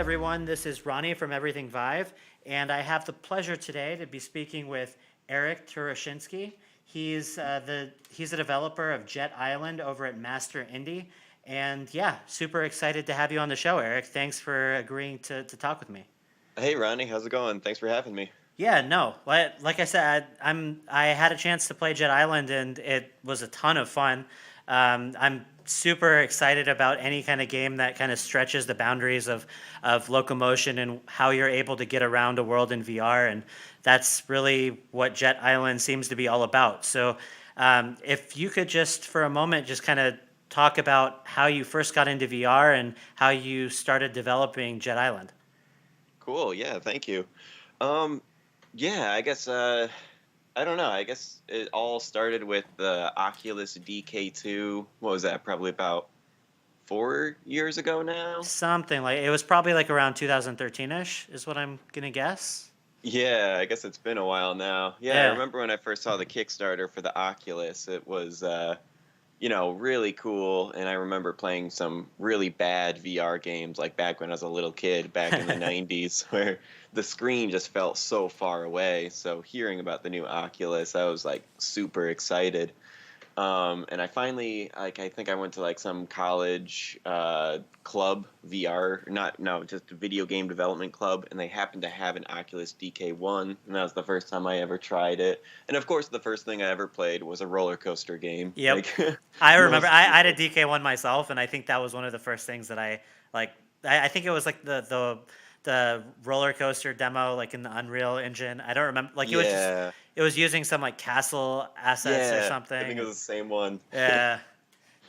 everyone. This is Ronnie from Everything Vive, and I have the pleasure today to be speaking with Eric Tereshinksi. He's a developer of Jet Island over at Master Indie, and yeah, super excited to have you on the show, Eric. Thanks for agreeing to talk with me. Hey Ronnie, how's it going? Thanks for having me. Yeah, no. Like I said, I had a chance to play Jet Island, and it was a ton of fun. I'm super excited about any kind of game that kind of stretches the boundaries of locomotion and how you're able to get around a world in VR, and that's really what Jet Island seems to be all about. So, if you could just for a moment just kind of talk about how you first got into VR and how you started developing Jet Island. Cool, yeah, thank you. Um, yeah, I don't know. I guess it all started with the Oculus DK2. What was that? Probably about 4 years ago now. Something like it was probably like around 2013ish is what I'm gonna guess. Yeah, I guess it's been a while now. Yeah, I Yeah. remember when I first saw the Kickstarter for the Oculus. It was really cool. And I remember playing some really bad VR games, like back when I was a little kid, back in the 90s, where the screen just felt so far away. So hearing about the new Oculus, I was like super excited. And I finally, like, I think I went to like some college club, VR, not, no, just a video game development club, and they happened to have an Oculus DK1, and that was the first time I ever tried it. And of course, the first thing I ever played was a roller coaster game. Yep. Like, I remember most I had a people. DK1 myself, and I think that was one of the first things that I like. I think it was like the roller coaster demo, like in the Unreal Engine. I don't remember. Like Yeah, it was using some like castle assets or yeah, I something, think it and was the same one. yeah,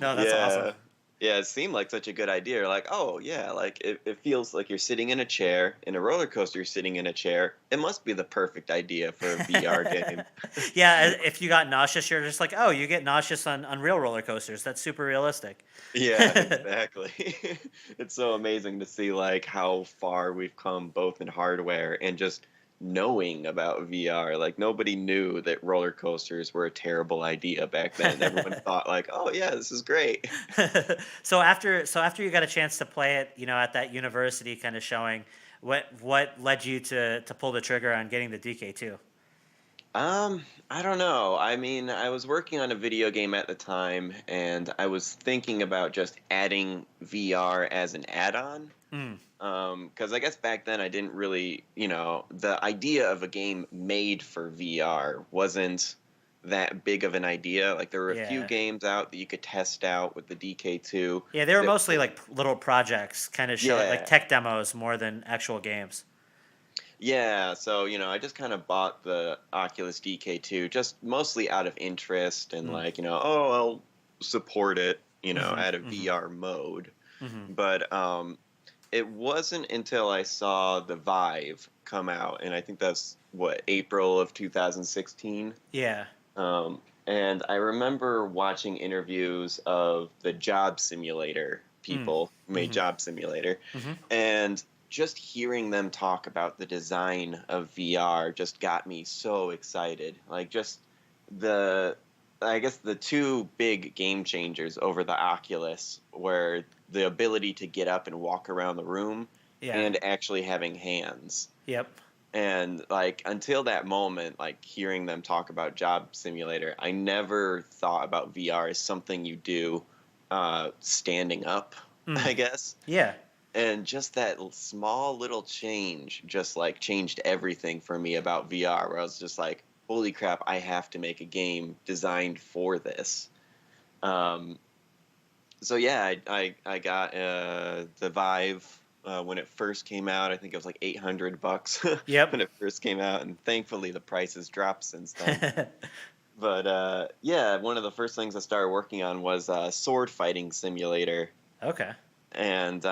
no, that's awesome. Yeah. Yeah, it seemed like such a good idea. Like, oh, yeah, like it feels like you're sitting in a chair. In a roller coaster, you're sitting in a chair. It must be the perfect idea for a VR game. Yeah, if you got nauseous, you're just like, oh, you get nauseous on real roller coasters. That's super realistic. Yeah, exactly. It's so amazing to see like how far we've come both in hardware and just knowing about VR. Like nobody knew that roller coasters were a terrible idea back then. Everyone thought like, "Oh yeah, this is great." So after you got a chance to play it, at that university kind of showing, what led you to pull the trigger on getting the DK2? I don't know. I mean, I was working on a video game at the time and I was thinking about just adding VR as an add-on. Mm, Because I guess back then I didn't really, the idea of a game made for VR wasn't that big of an idea. Like there were a few yeah. games out that you could test out with the DK2 Yeah, they were that mostly like little projects, kind of showing like yeah. tech demos more than actual games. Yeah, so I just kind of bought the Oculus DK2 just mostly out of interest and Mm, like, oh, I'll support it, hmm out of hmm VR mode. hmm But it wasn't until I saw the Vive come out, and I think that's what, April of 2016. Yeah. And I remember watching interviews of the Job Simulator Mm, people who made hmm Job Simulator, hmm and just hearing them talk about the design of VR just got me so excited. Like just the I guess the two big game changers over the Oculus were the ability to get up and walk around the room Yeah. and actually having hands. Yep. And like until that moment, like hearing them talk about Job Simulator, I never thought about VR as something you do standing up, Mm, I guess. yeah. And just that small little change just like changed everything for me about VR, where I was just like, holy crap, I have to make a game designed for this. Um, so yeah, I got the Vive when it first came out. I think it was like $800 Yep. when it first came out, and thankfully the price has dropped since then. But yeah, one of the first things I started working on was a sword fighting simulator, Okay. and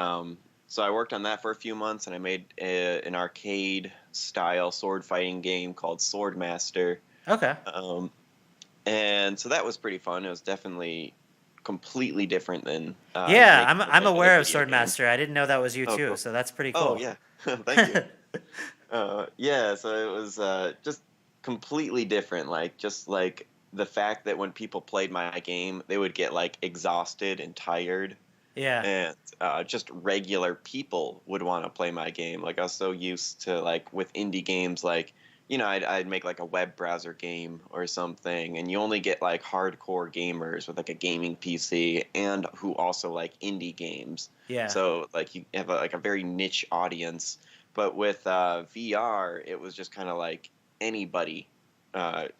so I worked on that for a few months, and I made an arcade style sword fighting game called Swordmaster. Okay. Um, and so that was pretty fun. It was definitely completely different than Yeah, making a I'm regular aware of video game. Swordmaster. I didn't know that was you Oh, too, cool. so that's pretty Oh, cool. yeah. Thank you. Yeah, so it was just completely different. Like, just like the fact that when people played my game, they would get like exhausted and tired. Yeah. and just regular people would want to play my game. Like I was so used to like with indie games, like I'd make like a web browser game or something, and you only get like hardcore gamers with like a gaming PC and who also like indie games. Yeah. So like you have like a very niche audience. But with VR, it was just kind of like anybody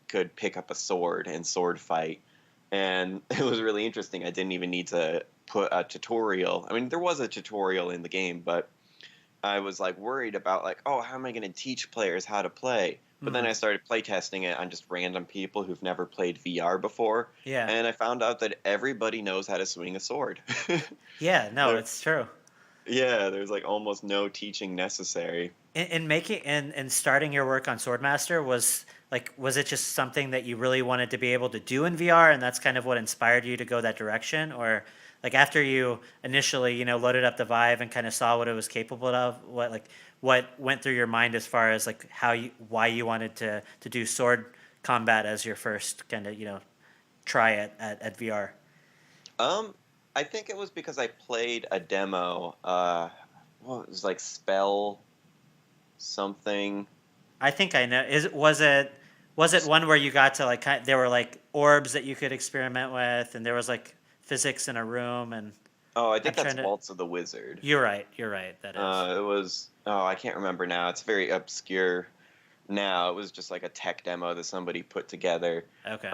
could pick up a sword and sword fight, and it was really interesting. I didn't even need to put a tutorial. I mean, there was a tutorial in the game, but I was like worried about like, oh, how am I going to teach players how to play? But then Hmm. I started playtesting it on just random people who've never played VR before, Yeah. and I found out that everybody knows how to swing a sword. Yeah. No, there, it's true. yeah, there's like almost no teaching necessary. In making and starting your work on Swordmaster was it just something that you really wanted to be able to do in VR, and that's kind of what inspired you to go that direction, or like after you initially loaded up the Vive and kind of saw what it was capable of, what went through your mind as far as like why you wanted to do sword combat as your first kind of try at VR. Um, I think it was because I played a demo. What it was like spell something. I think I know. Was it one where you got to like there were like orbs that you could experiment with, and there was like physics in a room, and Oh, I I'm think that's trying to. Waltz of the Wizard. You're right. You're right. That is. It was, oh, I can't remember now. It's very obscure now. It was just like a tech demo that somebody put together, Okay.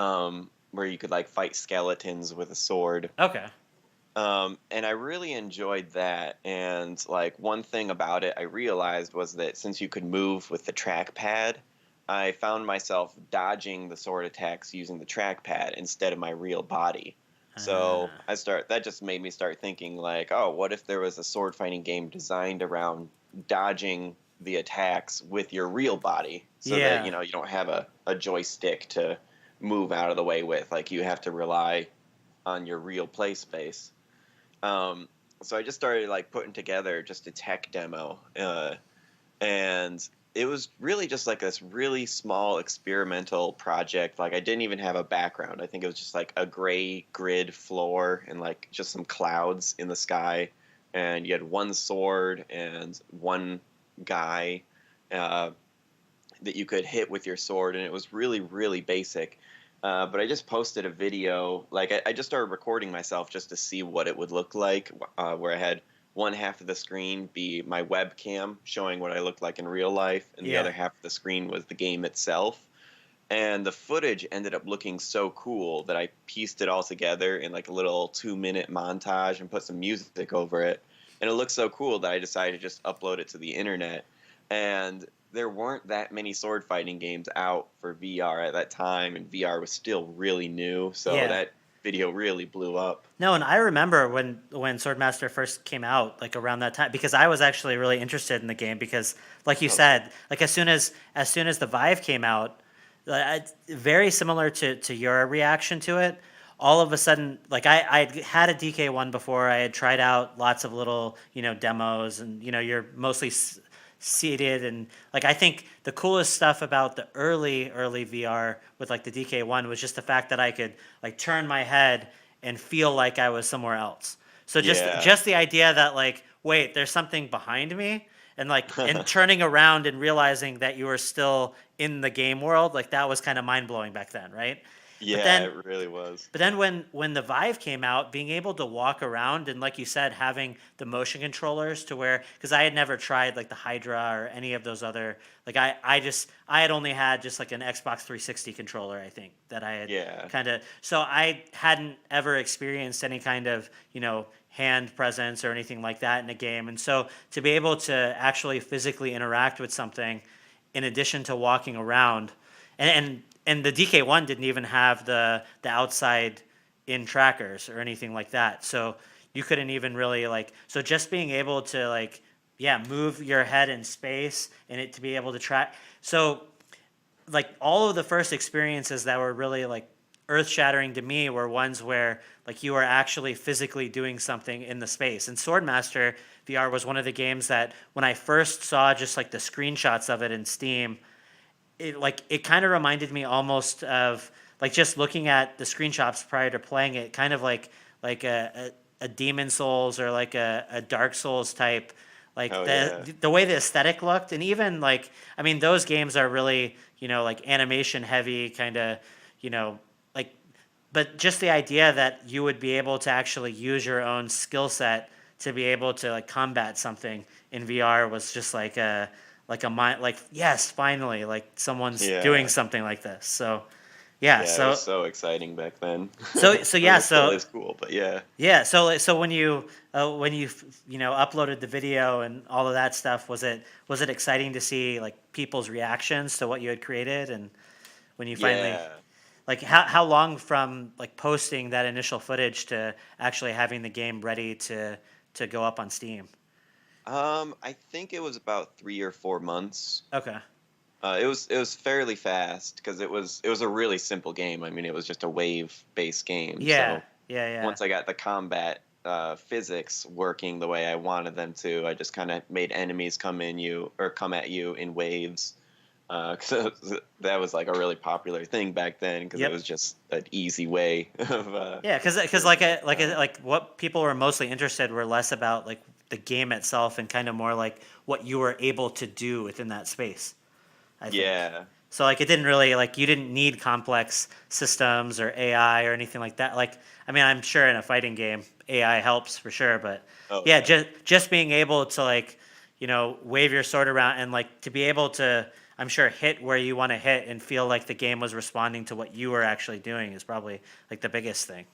where you could like fight skeletons with a sword. Okay. And I really enjoyed that. And like one thing about it I realized was that since you could move with the trackpad, I found myself dodging the sword attacks using the trackpad instead of my real body. So Uh, that just made me start thinking like, oh, what if there was a sword fighting game designed around dodging the attacks with your real body so that, yeah. you don't have a joystick to move out of the way with. Like you have to rely on your real play space. Um, so I just started like putting together just a tech demo, and it was really just like this really small experimental project. Like I didn't even have a background. I think it was just like a gray grid floor and like just some clouds in the sky, and you had one sword and one guy uh, that you could hit with your sword, and it was really really basic. But I just posted a video. Like I just started recording myself just to see what it would look like. Where I had one half of the screen be my webcam showing what I looked like in real life, and the Yeah. other half of the screen was the game itself. And the footage ended up looking so cool that I pieced it all together in like a little 2-minute montage and put some music over it. And it looked so cool that I decided to just upload it to the internet. And there weren't that many sword fighting games out for VR at that time, and VR was still really new. So Yeah. that video really blew up. No, and I remember when Swordmaster first came out, like around that time, because I was actually really interested in the game because, like you Oh, said, like as soon as the Vive came out, very similar to your reaction to it. All of a sudden, like I had a DK1 before. I had tried out lots of little demos, and you're mostly seated, and like I think the coolest stuff about the early VR with like the DK1 was just the fact that I could like turn my head and feel like I was somewhere else. So just yeah. just the idea that like, wait, there's something behind me, and turning around and realizing that you were still in the game world, like that was kind of mind blowing back then, right? But Yeah, then it really was. but then when the Vive came out, being able to walk around and like you said, having the motion controllers to where, because I had never tried like the Hydra or any of those other, like I had only had just like an Xbox 360 controller, I think, that I had Yeah. kind of, so I hadn't ever experienced any kind of hand presence or anything like that in a game, and so to be able to actually physically interact with something in addition to walking around, and the DK1 didn't even have the outside in trackers or anything like that. So you couldn't even really like, so just being able to like, yeah, move your head in space and it to be able to track. So like all of the first experiences that were really like earth shattering to me were ones where like you are actually physically doing something in the space. And Swordmaster VR was one of the games that when I first saw just like the screenshots of it in Steam, it kind of reminded me almost of like just looking at the screenshots prior to playing it, kind of like a Demon Souls or like a Dark Souls type, like Oh yeah. the way the aesthetic looked, and even like I mean those games are really like animation heavy kind of you know like but just the idea that you would be able to actually use your own skill set to be able to like combat something in VR was just like a mind like yes finally like someone's doing Yeah. something like this. So yeah, Yeah, it was so exciting back then. so I mean, yeah, it still so is cool, but yeah. yeah, so so when you uploaded the video and all of that stuff, was it exciting to see like people's reactions to what you had created, and when you finally Yeah. like how long from like posting that initial footage to actually having the game ready to go up on Steam? I think it was about 3 or 4 months. Okay. It was fairly fast because it was a really simple game. I mean, it was just a wave based game. Yeah. So Yeah. Yeah. once I got the combat physics working the way I wanted them to, I just kind of made enemies come at you in waves. 'Cause that was like a really popular thing back then because it Yep. was just an easy way of Yeah, because killing people. like what people were mostly interested were less about like the game itself and kind of more like what you were able to do within that space, I think. Yeah. So like it didn't really like you didn't need complex systems or AI or anything like that. Like I mean, I'm sure in a fighting game AI helps for sure, but Oh yeah, yeah. just being able to like, wave your sword around and like to be able to I'm sure hit where you want to hit and feel like the game was responding to what you were actually doing is probably like the biggest thing,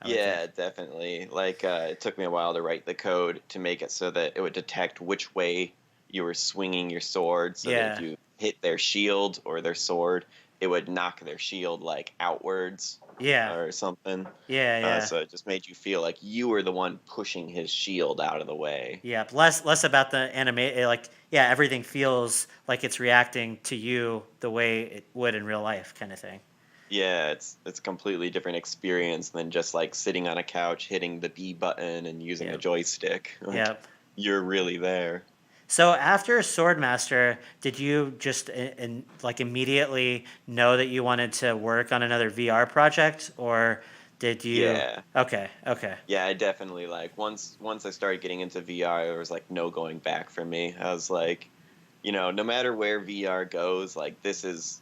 I would think. Yeah, definitely. Like, it took me a while to write the code to make it so that it would detect which way you were swinging your sword, so that if Yeah. you hit their shield or their sword, it would knock their shield like outwards Yeah. or something. Yeah, yeah. So it just made you feel like you were the one pushing his shield out of the way. Yeah, less about the anime. Like, yeah, everything feels like it's reacting to you the way it would in real life, kind of thing. Yeah, it's a completely different experience than just like sitting on a couch hitting the B button and using a Yep, joystick. Like, yep. you're really there. So after Swordmaster, did you just like immediately know that you wanted to work on another VR project, or did you? Yeah. Okay, okay, Yeah, I definitely like once I started getting into VR, there was like no going back for me. I was like, no matter where VR goes, like this is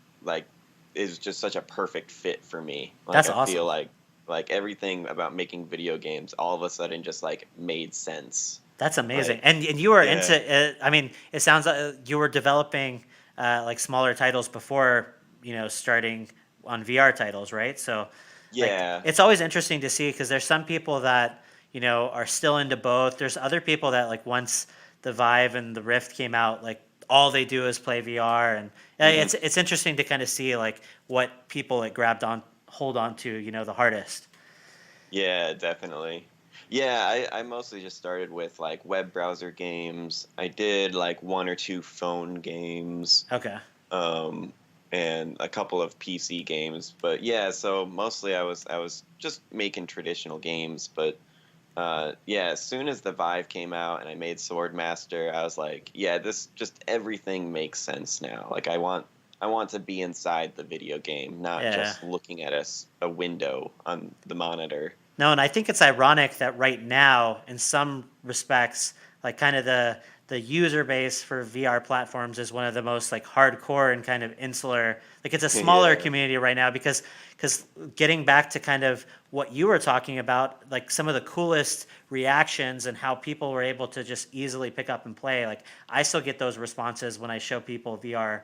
just such a perfect fit for me. Like that's I feel awesome. like everything about making video games all of a sudden just like made sense. That's amazing. Like, And you were into. yeah. I mean, it sounds like you were developing like smaller titles before starting on VR titles, right? So, like, Yeah. it's always interesting to see because there's some people that are still into both. There's other people that like once the Vive and the Rift came out, like all they do is play VR, and Hmm. it's interesting to kind of see like what people like hold on to, the hardest. Yeah, definitely. Yeah, I mostly just started with like web browser games. I did like one or two phone games. Okay. um, and a couple of PC games. But yeah, so mostly I was just making traditional games. But yeah, as soon as the Vive came out and I made Swordmaster, I was like, yeah, this just everything makes sense now. Like I want to be inside the video game, not Yeah. just looking at a window on the monitor. No, and I think it's ironic that right now, in some respects, like kind of the user base for VR platforms is one of the most like hardcore and kind of insular. Like it's a smaller Yeah. community right now because getting back to kind of what you were talking about, like some of the coolest reactions and how people were able to just easily pick up and play. Like I still get those responses when I show people VR,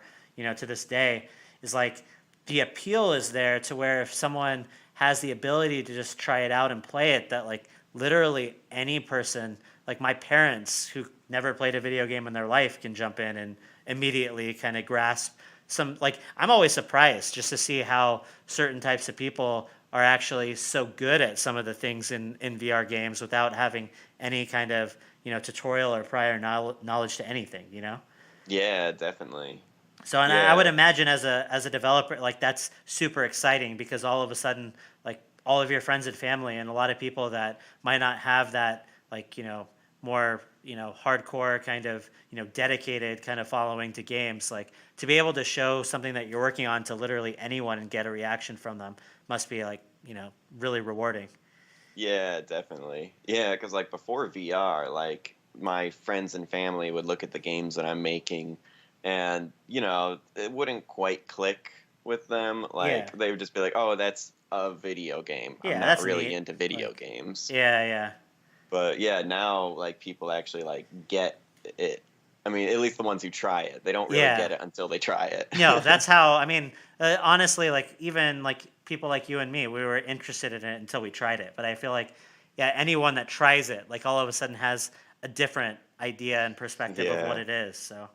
to this day, is like the appeal is there to where if someone has the ability to just try it out and play it, that like literally any person, like my parents who never played a video game in their life, can jump in and immediately kind of grasp some. Like I'm always surprised just to see how certain types of people are actually so good at some of the things in VR games without having any kind of tutorial or prior knowledge to anything. Yeah, definitely. So, and I would Yeah. imagine as a developer, like that's super exciting because all of a sudden, like all of your friends and family, and a lot of people that might not have that, like more hardcore kind of dedicated kind of following to games, like to be able to show something that you're working on to literally anyone and get a reaction from them must be like really rewarding. Yeah, definitely. Yeah, because like before VR, like my friends and family would look at the games that I'm making, and it wouldn't quite click with them. Like Yeah. they would just be like, "Oh, that's a video game. I'm Yeah, not that's really neat. into video Like, games." yeah, yeah. But yeah, now like people actually like get it. I mean, at least the ones who try it, they don't really Yeah. get it until they try No, it. that's how, I mean, honestly, like even like people like you and me, we were interested in it until we tried it. But I feel like, yeah, anyone that tries it, like all of a sudden has a different idea and perspective of what Yeah, it is. So,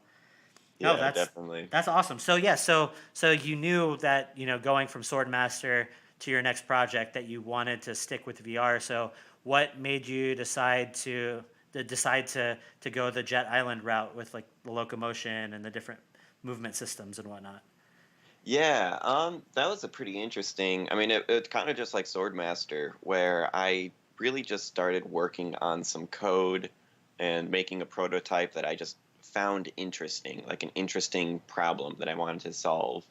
no, yeah, definitely. that's awesome. So yeah, so you knew that, going from Swordmaster to your next project that you wanted to stick with VR. So what made you decide to go the Jet Island route with like the locomotion and the different movement systems and whatnot? Yeah, that was a pretty interesting. I mean, it kind of just like Swordmaster, where I really just started working on some code and making a prototype that I just found interesting, like an interesting problem that I wanted to solve.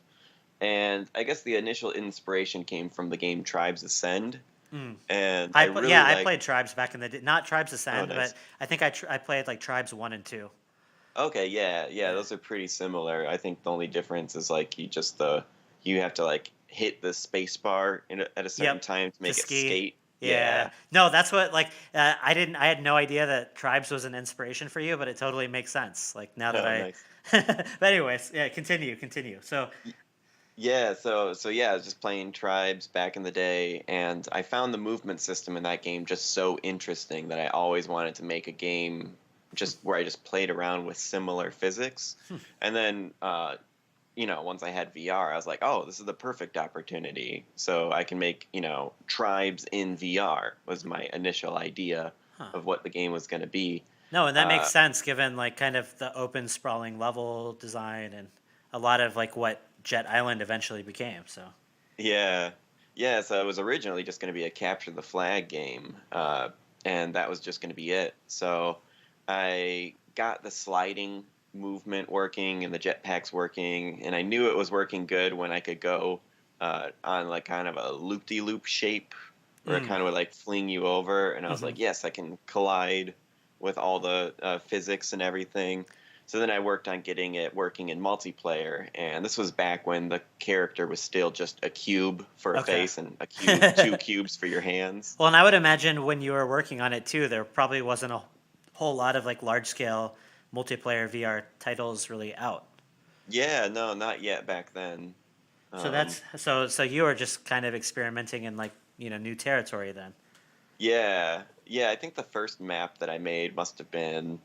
And I guess the initial inspiration came from the game Tribes Ascend, Mm. and I Yeah, really I like. played Tribes back in the day. Not Tribes Oh, Ascend, nice. but I think I played like Tribes 1 and 2. Okay, yeah, yeah, Yeah. those are pretty similar. I think the only difference is like you have to like hit the space bar at a certain Yep. time to To make it ski. skate. Yeah. Yeah. No, that's what like I had no idea that Tribes was an inspiration for you, but it totally makes sense. Like now that Oh, I nice. But anyways, yeah, continue. So, Y- Yeah, so yeah, I was just playing Tribes back in the day, and I found the movement system in that game just so interesting that I always wanted to make a game just where I just played around with similar physics. And then once I had VR, I was like, oh, this is the perfect opportunity. So I can make, Tribes in VR was my initial idea huh. of what the game was going to be. No, and that makes Uh, sense given like kind of the open sprawling level design and a lot of like what Jet Island eventually became. So, yeah. Yeah, so it was originally just going to be a capture the flag game, and that was just going to be it. So I got the sliding movement working and the jetpacks working, and I knew it was working good when I could go on like kind of a loop-de-loop shape where it mm, kind of would like fling you over. And I was hmm. like, yes, I can collide with all the physics and everything. So then I worked on getting it working in multiplayer, and this was back when the character was still just a cube for a Okay. face and a cube, two cubes for your hands. Well, and I would imagine when you were working on it too, there probably wasn't a whole lot of like large scale multiplayer VR titles really out. Yeah, no, not yet back then. So Um, so you were just kind of experimenting in like, new territory then. yeah, yeah, I think the first map that I made must have been,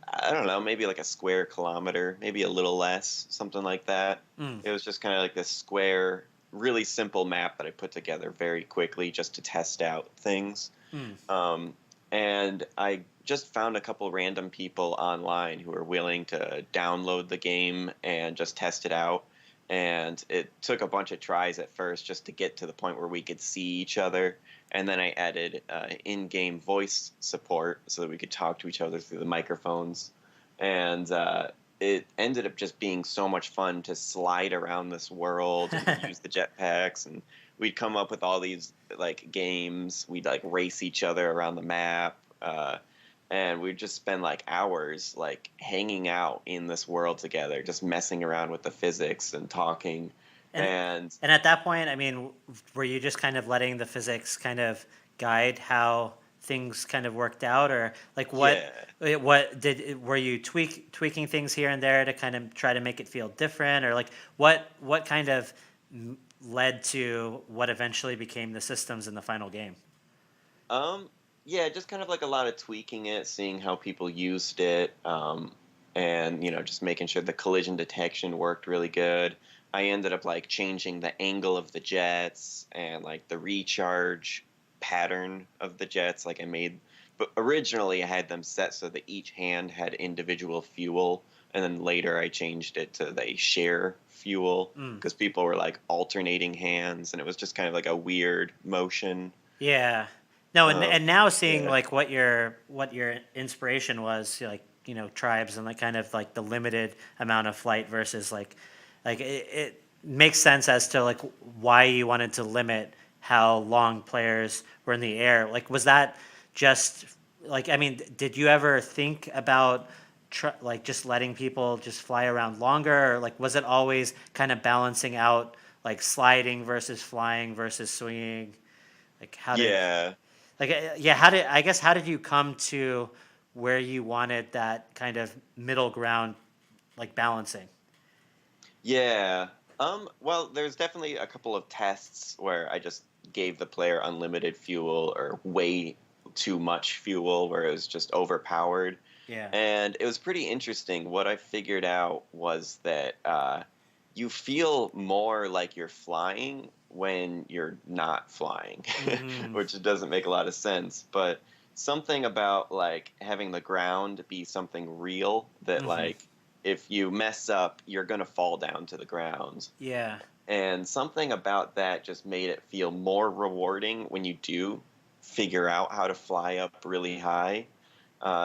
I don't know, maybe like a square kilometer, maybe a little less, something like that. Mm, It was just kind of like this square, really simple map that I put together very quickly just to test out things. mm. Um, and I just found a couple random people online who were willing to download the game and just test it out. And it took a bunch of tries at first just to get to the point where we could see each other. And then I added in-game voice support so that we could talk to each other through the microphones. And it ended up just being so much fun to slide around this world and use the jetpacks, and we'd come up with all these like games. We'd like race each other around the map, and we'd just spend like hours like hanging out in this world together, just messing around with the physics and talking. And And and at that point, I mean, were you just kind of letting the physics kind of guide how things kind of worked out, or like yeah, were you tweaking things here and there to kind of try to make it feel different, or like what kind of led to what eventually became the systems in the final game? um, yeah, just kind of like a lot of tweaking it, seeing how people used it, and just making sure the collision detection worked really good. I ended up like changing the angle of the jets and like the recharge pattern of the jets. Like but originally I had them set so that each hand had individual fuel, and then later I changed it to they share fuel Mm. because people were like alternating hands, and it was just kind of like a weird motion. Yeah. No, and now seeing Yeah. like what your inspiration was, like, tribes and like kind of like the limited amount of flight versus like it makes sense as to like why you wanted to limit how long players were in the air. Like, was that just like, I mean, did you ever think about like just letting people just fly around longer, or like was it always kind of balancing out like sliding versus flying versus swinging? Like, how did Yeah. like yeah, how did I guess how did you come to where you wanted that kind of middle ground, like balancing? Yeah. Well, there's definitely a couple of tests where I just gave the player unlimited fuel or way too much fuel where it was just overpowered. Yeah. And it was pretty interesting. What I figured out was that you feel more like you're flying when you're not flying, Mm-hmm. which doesn't make a lot of sense. But something about like having the ground be something real that Mm-hmm. like if you mess up, you're gonna fall down to the ground. Yeah. And something about that just made it feel more rewarding when you do figure out how to fly up really high.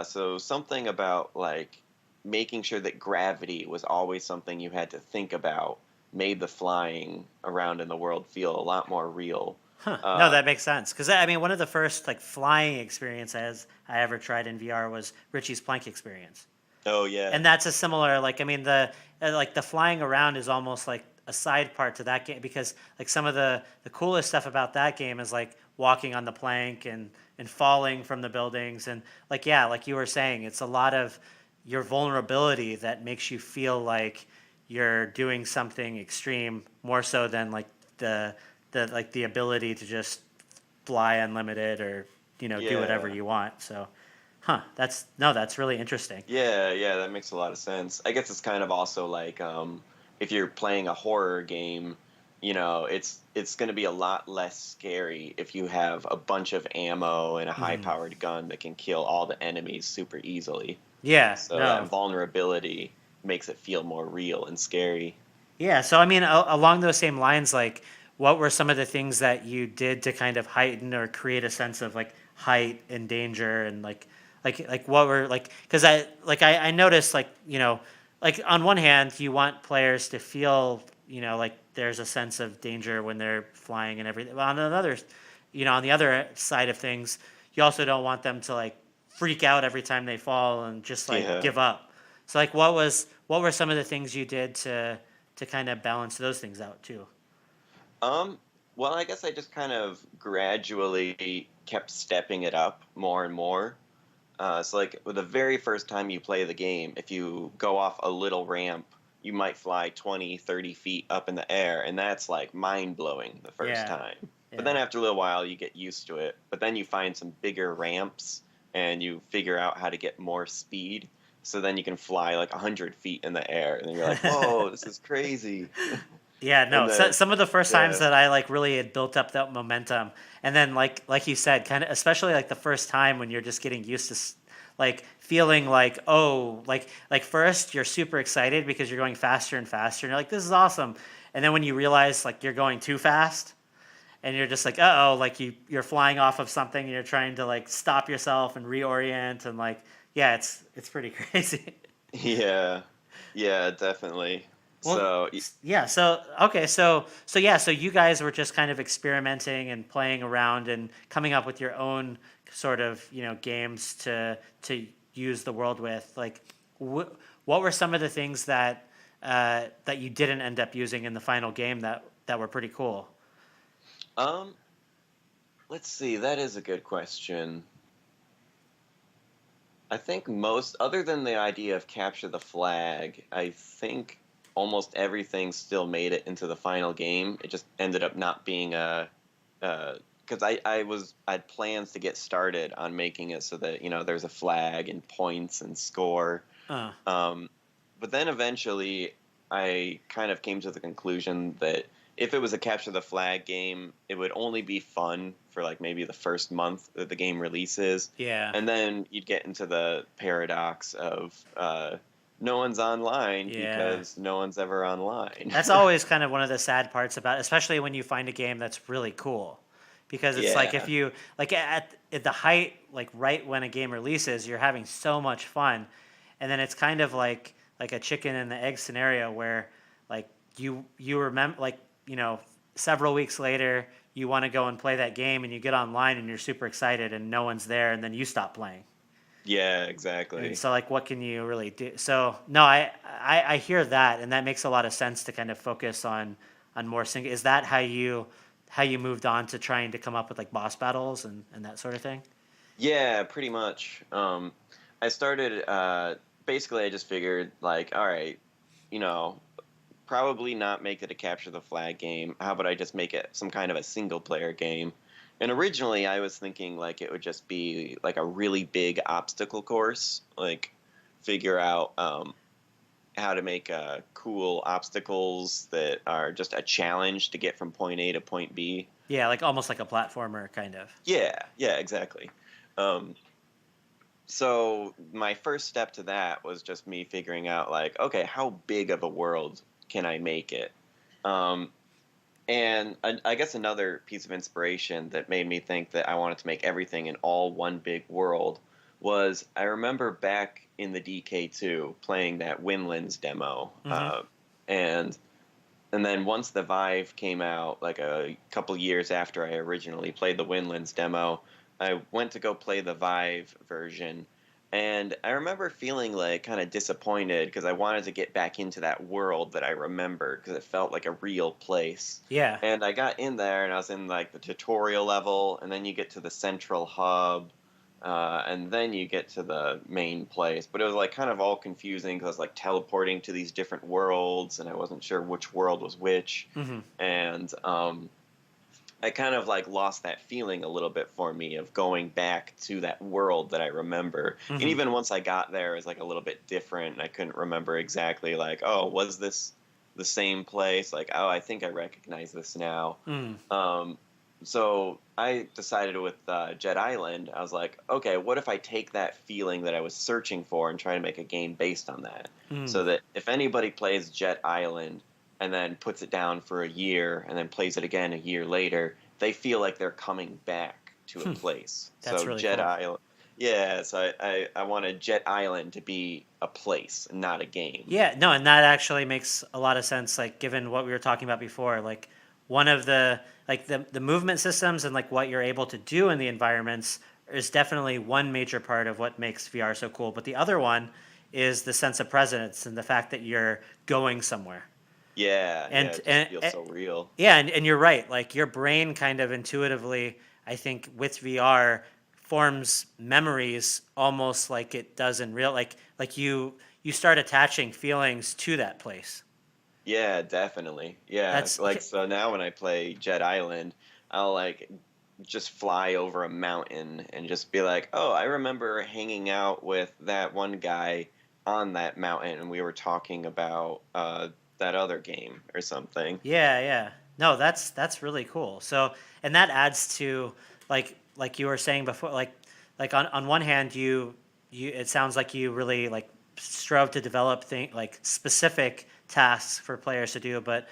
So something about like making sure that gravity was always something you had to think about made the flying around in the world feel a lot more real. Huh. No, Uh, that makes sense. Because I mean, one of the first like flying experiences I ever tried in VR was Richie's Plank experience, oh yeah, and that's a similar like I mean the like the flying around is almost like a side part to that game because like some of the coolest stuff about that game is like walking on the plank and falling from the buildings and like yeah like you were saying it's a lot of your vulnerability that makes you feel like you're doing something extreme more so than like the the ability to just fly unlimited or do whatever yeah. you want. So huh, that's no, that's really interesting. Yeah, yeah, that makes a lot of sense. I guess it's kind of also like if you're playing a horror game, it's going to be a lot less scary if you have a bunch of ammo and a Mhm. high-powered gun that can kill all the enemies super easily. Yeah, So that no. vulnerability makes it feel more real and scary. Yeah, so I mean, along those same lines, like, what were some of the things that you did to kind of heighten or create a sense of like height and danger and like what were like? Because I noticed like like on one hand you want players to feel like there's a sense of danger when they're flying and everything. But on another, on the other side of things, you also don't want them to like freak out every time they fall and just like Yeah. give up. So like, what were some of the things you did to kind of balance those things out too? Um, well, I guess I just kind of gradually kept stepping it up more and more. So like with the very first time you play the game, if you go off a little ramp, you might fly 20, 30 feet up in the air, and that's like mind blowing the first Yeah, time. But yeah, then after a little while, you get used to it. But then you find some bigger ramps, and you figure out how to get more speed. So then you can fly like 100 feet in the air, and then you're like, whoa, this is crazy. yeah. And No, so, then, some of the first times yeah, that I like really had built up that momentum, and then like you said, kind of especially like the first time when you're just getting used to like feeling like oh like first you're super excited because you're going faster and faster, and you're like this is awesome, and then when you realize like you're going too fast and you're just like, oh, like you're flying off of something and you're trying to like stop yourself and reorient and like, yeah, it's pretty crazy. yeah, yeah, definitely. Well, So, yeah. So okay. So yeah. So you guys were just kind of experimenting and playing around and coming up with your own sort of games to use the world with. Like, what were some of the things that you didn't end up using in the final game that were pretty cool? um, let's see, that is a good question. I think most, other than the idea of capture the flag, I think almost everything still made it into the final game. It just ended up not being because I'd plans to get started on making it so that there's a flag and points and score. Uh, Um, but then eventually, I kind of came to the conclusion that if it was a capture the flag game, it would only be fun for like maybe the first month that the game releases, yeah. and then you'd get into the paradox of no one's online Yeah. because no one's ever online. That's always kind of one of the sad parts about, especially when you find a game that's really cool, because it's like if Yeah, you like at the height, like right when a game releases, you're having so much fun, and then it's kind of like a chicken and the egg scenario where like you remember like several weeks later you want to go and play that game, and you get online and you're super excited, and no one's there, and then you stop playing. Yeah, And exactly. so, like, what can you really do? So, no, I hear that, and that makes a lot of sense to kind of focus on more single. Is that how you moved on to trying to come up with like boss battles and that sort of thing? Yeah, pretty much. I started basically I just figured like, all right, you know, probably not make it a capture the flag game. How about I just make it some kind of a single player game? And originally I was thinking like it would just be like a really big obstacle course, like figure out how to make cool obstacles that are just a challenge to get from point A to point B. Yeah, like almost like a platformer kind of. Yeah, yeah, exactly. Um, so my first step to that was just me figuring out like, okay, how big of a world can I make it? Um, and I guess another piece of inspiration that made me think that I wanted to make everything in all one big world was I remember back in the DK2 playing that Winlands demo, Hmm. and and then once the Vive came out, like a couple years after I originally played the Winlands demo, I went to go play the Vive version. And I remember feeling like kind of disappointed because I wanted to get back into that world that I remembered because it felt like a real place. Yeah. And I got in there and I was in like the tutorial level, and then you get to the central hub, and then you get to the main place. But it was like kind of all confusing because I was like teleporting to these different worlds, and I wasn't sure which world was which. Hmm. And I kind of like lost that feeling a little bit for me of going back to that world that I remember. And Hmm. even once I got there, it was like a little bit different. I couldn't remember exactly like, oh, was this the same place? Like, oh, I think I recognize this now. Mm. Um, so I decided with Jet Island, I was like, okay, what if I take that feeling that I was searching for and try to make a game based on that? Mm. So that if anybody plays Jet Island and then puts it down for a year and then plays it again a year later, they feel like they're coming back to a Hmm. place. That's So really Jet cool. Island, yeah. So I wanted Jet Island to be a place, not a game. Yeah, no, and that actually makes a lot of sense. Like, given what we were talking about before, like one of the like the movement systems and like what you're able to do in the environments is definitely one major part of what makes VR so cool. But the other one is the sense of presence and the fact that you're going somewhere. Yeah, yeah. And It just feels so real. yeah, and you're right. Like your brain kind of intuitively, I think, with VR forms memories almost like it does in real. Like you start attaching feelings to that place. Yeah, definitely. Yeah, That's like so now when I play Jet Island, I'll like just fly over a mountain and just be like, "Oh, I remember hanging out with that one guy on that mountain and we were talking about that other game or something." yeah, yeah. No, that's really cool. So, and that adds to like you were saying before, like on one hand, you it sounds like you really like strove to develop like specific tasks for players to do, but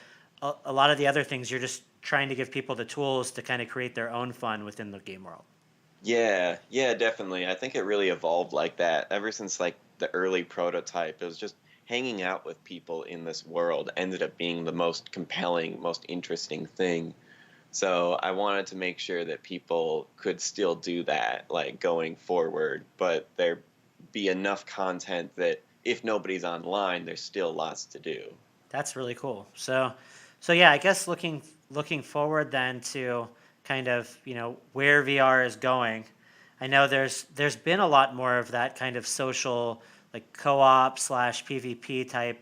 a lot of the other things you're just trying to give people the tools to kind of create their own fun within the game world. Yeah, yeah, definitely. I think it really evolved like that ever since like the early prototype. It was just hanging out with people in this world ended up being the most compelling, most interesting thing. So I wanted to make sure that people could still do that, like going forward, but there be enough content that if nobody's online, there's still lots to do. That's really cool. So yeah, I guess looking forward then to kind of where VR is going. I know there's been a lot more of that kind of social like co-op slash PvP type.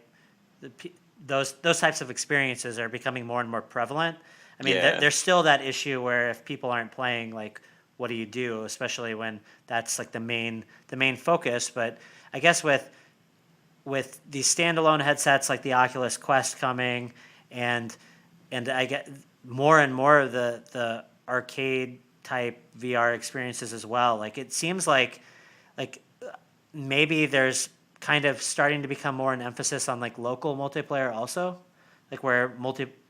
the P- those types of experiences are becoming more and more prevalent. I mean, Yeah, there's still that issue where if people aren't playing, like, what do you do? Especially when that's like the main focus. But I guess with these standalone headsets like the Oculus Quest coming, and I get more and more of the arcade type VR experiences as well. Like it seems like maybe there's kind of starting to become more an emphasis on like local multiplayer also, like where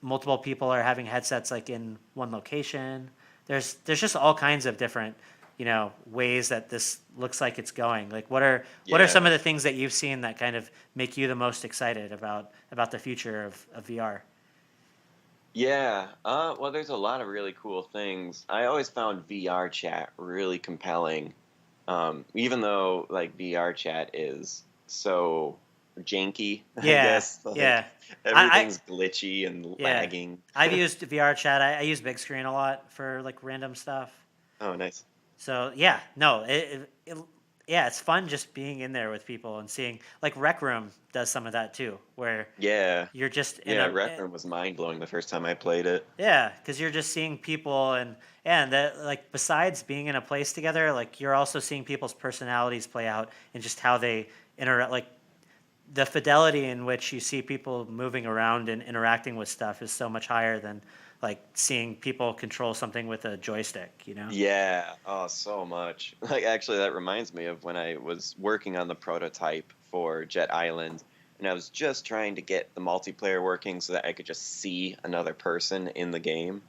multiple people are having headsets like in one location. There's just all kinds of different ways that this looks like it's going. Like what are some yeah. of the things that you've seen that kind of make you the most excited about the future of VR? Yeah. Well, there's a lot of really cool things. I always found VR chat really compelling. Even though like VR chat is so janky, I Yeah, guess, like yeah. I everything's glitchy and yeah. lagging. I've used VR chat. I use big screen a lot for like random stuff. Oh, nice. So yeah, no, yeah, it's fun just being in there with people and seeing like Rec Room does some of that too, where Yeah. you're just in Yeah, a Rec Room was mind blowing the first time I played it. yeah, because you're just seeing people and that like besides being in a place together, like you're also seeing people's personalities play out and just how they interact. Like the fidelity in which you see people moving around and interacting with stuff is so much higher than like seeing people control something with a joystick. You know? Yeah, oh, so much. Like, actually, that reminds me of when I was working on the prototype for Jet Island, and I was just trying to get the multiplayer working so that I could just see another person in the game.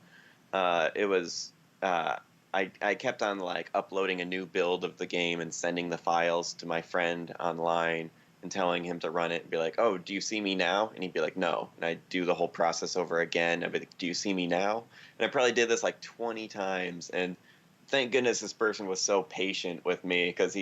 It was uh, I kept on like uploading a new build of the game and sending the files to my friend online and telling him to run it and be like, "Oh, do you see me now?" And he'd be like, "No." And I'd do the whole process over again. I'd be like, "Do you see me now?" And I probably did this like 20 times. And thank goodness this person was so patient with me because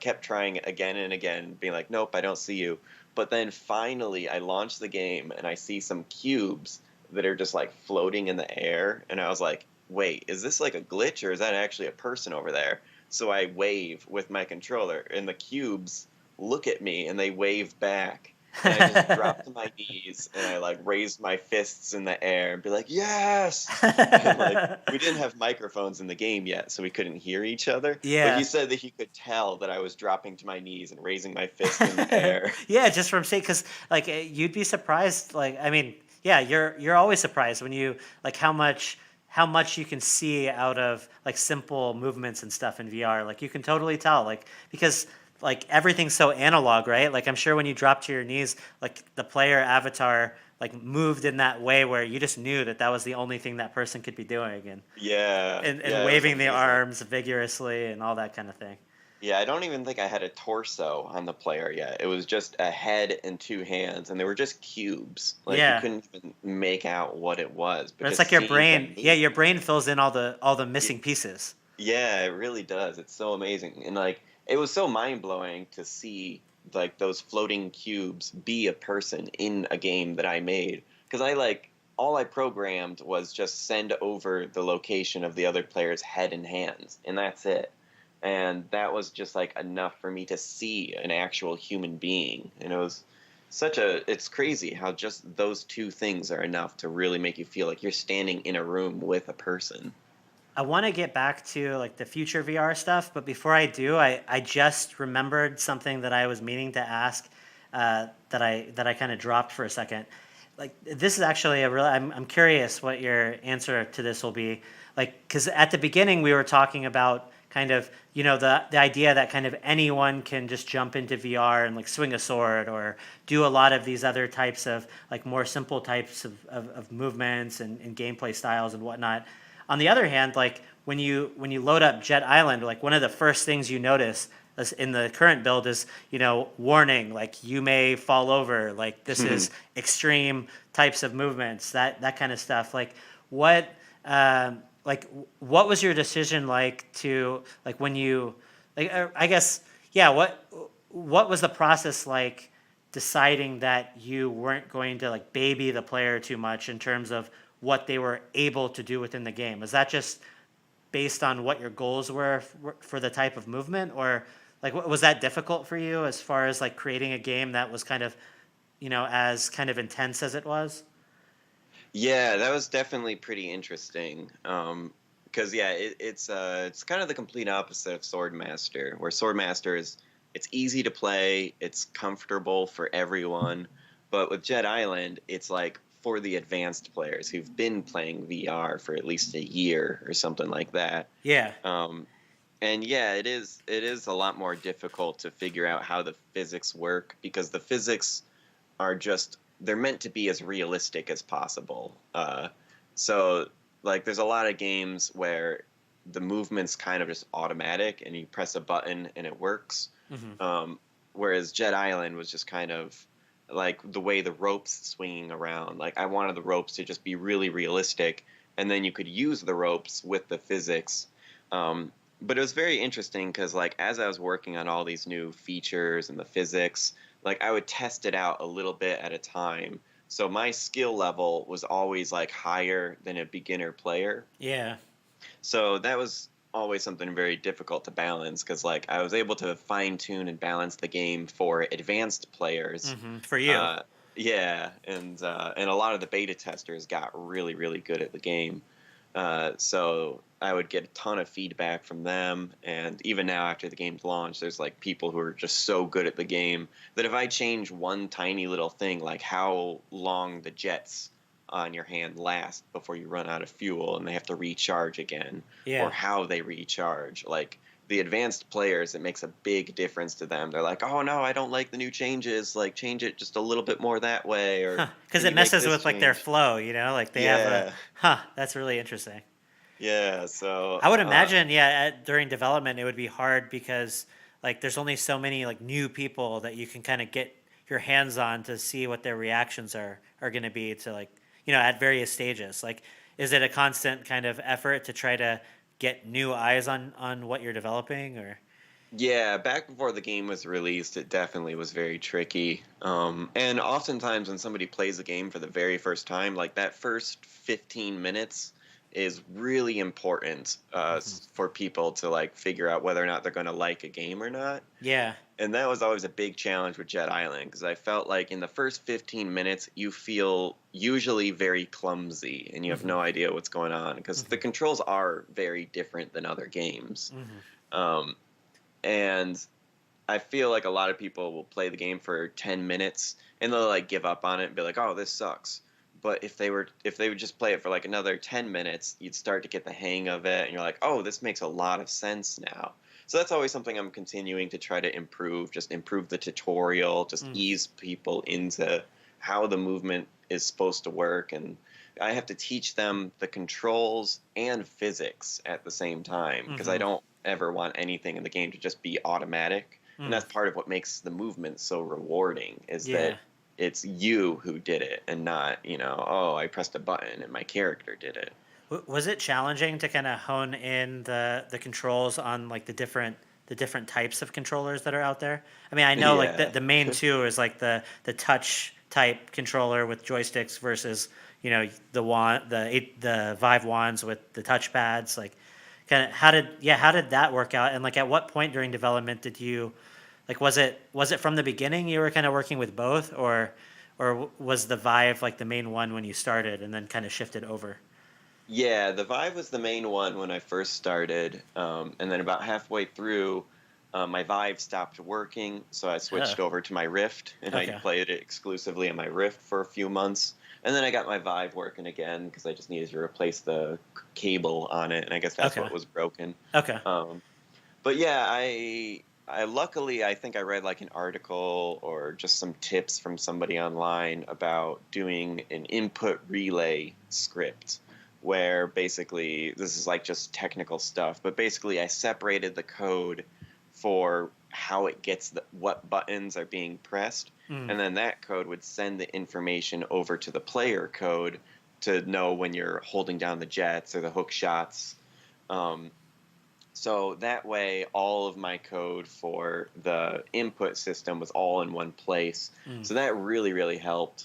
kept trying it again and again, being like, "Nope, I don't see you." But then finally, I launched the game and I see some cubes that are just like floating in the air. And I was like, wait, is this like a glitch or is that actually a person over there? So I wave with my controller and the cubes look at me and they wave back. And I just dropped to my knees and I like raised my fists in the air and be like, yes! And like, we didn't have microphones in the game yet, so we couldn't hear each other. But he Yeah. said that he could tell that I was dropping to my knees and raising my fist in the air. Yeah, just from saying because like you'd be surprised. Like I mean, yeah, you're always surprised when you like how much you can see out of like simple movements and stuff in VR. Like you can totally tell like because like everything's so analog, right? Like I'm sure when you drop to your knees, like the player avatar like moved in that way where you just knew that that was the only thing that person could be doing Yeah, and yeah, it was waving the amazing. arms vigorously and all that kind of thing. Yeah, I don't even think I had a torso on the player yet. It was just a head and two hands, and they were just cubes. Like you Yeah. couldn't even make out what it was, But but it's just like your seeing brain, them yeah, move. your brain fills in all the y- missing pieces. Yeah, it really does. It's so amazing. And like it was so mind-blowing to see like those floating cubes be a person in a game that I made. Because I like all I programmed was just send over the location of the other player's head and hands, and that's it. And that was just like enough for me to see an actual human being. And it was it's crazy how just those two things are enough to really make you feel like you're standing in a room with a person. I want to get back to like the future VR stuff, but before I do, I just remembered something that I was meaning to ask that I kind of dropped for a second. Like this is actually a real. I'm curious what your answer to this will be. Like because at the beginning we were talking about kind of the idea that kind of anyone can just jump into VR and like swing a sword or do a lot of these other types of like more simple types of movements and gameplay styles and whatnot. On the other hand, like when you load up Jet Island, like one of the first things you notice in the current build is warning, like you may fall over, like this is extreme types of movements, that kind of stuff. What like what was your decision like to like when you like I guess yeah what was the process like deciding that you weren't going to like baby the player too much in terms of what they were able to do within the game? Is that just based on what your goals were for the type of movement, or like was that difficult for you as far as like creating a game that was kind of as kind of intense as it was? Yeah, that was definitely pretty interesting. Because yeah, it's kind of the complete opposite of Swordmaster, where Swordmaster is it's easy to play, it's comfortable for everyone, but with Jet Island, it's like for the advanced players who've been playing VR for at least a year or something like that. Yeah. Um, and yeah, it is a lot more difficult to figure out how the physics work because the physics are just they're meant to be as realistic as possible. So like there's a lot of games where the movement's kind of just automatic and you press a button and it works. Hmm. Whereas Jet Island was just kind of like the way the ropes swinging around. Like I wanted the ropes to just be really realistic, and then you could use the ropes with the physics. But it was very interesting because like as I was working on all these new features and the physics, like I would test it out a little bit at a time. So my skill level was always like higher than a beginner player. Yeah. So that was always something very difficult to balance because like I was able to fine tune and balance the game for advanced players. For you. Uh, yeah, and a lot of the beta testers got really really good at the game. So I would get a ton of feedback from them, and even now after the game's launch, there's like people who are just so good at the game that if I change one tiny little thing, like how long the jets on your hand last before you run out of fuel and they have to recharge again, or Yeah. how they recharge, like the advanced players, it makes a big difference to them. They're like, "Oh no, I don't like the new changes. Like change it just a little bit more that way, or Huh. Because can it you make messes this with like their change?" flow, you know? Like they have a, Yeah, huh, that's really interesting. yeah. So I would imagine, yeah, during development, it would be hard because like there's only so many like new people that you can kind of get your hands on to see what their reactions are going to be to like, at various stages. Like, is it a constant kind of effort to try to get new eyes on what you're developing, or? yeah, back before the game was released, it definitely was very tricky. And oftentimes when somebody plays the game for the very first time, like that first 15 minutes is really important Mhm. for people to like figure out whether or not they're going to like a game or not. Yeah. And that was always a big challenge with Jet Island because I felt like in the first 15 minutes, you feel usually very clumsy and you have Hmm. no idea what's going on because the Hmm. controls are very different than other games. Hmm. Um, and I feel like a lot of people will play the game for 10 minutes and they'll like give up on it and be like, "Oh, this sucks." But if they would just play it for like another 10 minutes, you'd start to get the hang of it and you're like, "Oh, this makes a lot of sense now." So that's always something I'm continuing to try to improve, just improve the tutorial, just Mm. ease people into how the movement is supposed to work, and I have to teach them the controls and physics at the same time because I Hmm. don't ever want anything in the game to just be automatic. And Mm. that's part of what makes the movement so rewarding is that Yeah. it's you who did it and not, oh, I pressed a button and my character did it. Was it challenging to kind of hone in the controls on like the different types of controllers that are out there? I mean, I know like the Yeah. the main two is like the touch type controller with joysticks versus the Vive wands with the touchpads. Like, kind of how did that work out? And like at what point during development did you like was it from the beginning you were kind of working with both, or was the Vive like the main one when you started and then kind of shifted over? Yeah, the Vive was the main one when I first started, and then about halfway through, my Vive stopped working, so I Oh, switched over to my Rift, and I okay. played it exclusively on my Rift for a few months, and then I got my Vive working again because I just needed to replace the cable on it, and I guess that's Okay. what was broken. Okay. Um, but yeah, I luckily I think I read like an article or just some tips from somebody online about doing an input relay script where basically this is like just technical stuff, but basically I separated the code for how it gets what buttons are being pressed, Mm. and then that code would send the information over to the player code to know when you're holding down the jets or the hook shots. Um, so that way, all of my code for the input system was all in one place. Mm. So that really, really helped.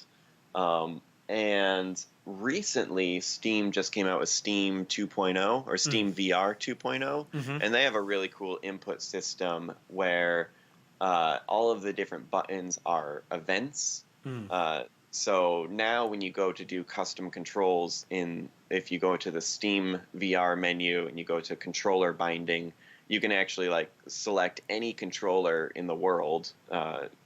And recently, Steam just came out with Steam 2.0 or Mm. Steam VR 2.0, Mm-hmm. and they have a really cool input system where all of the different buttons are events. Mm. So now when you go to do custom controls if you go to the Steam VR menu and you go to controller binding, you can actually like select any controller in the world.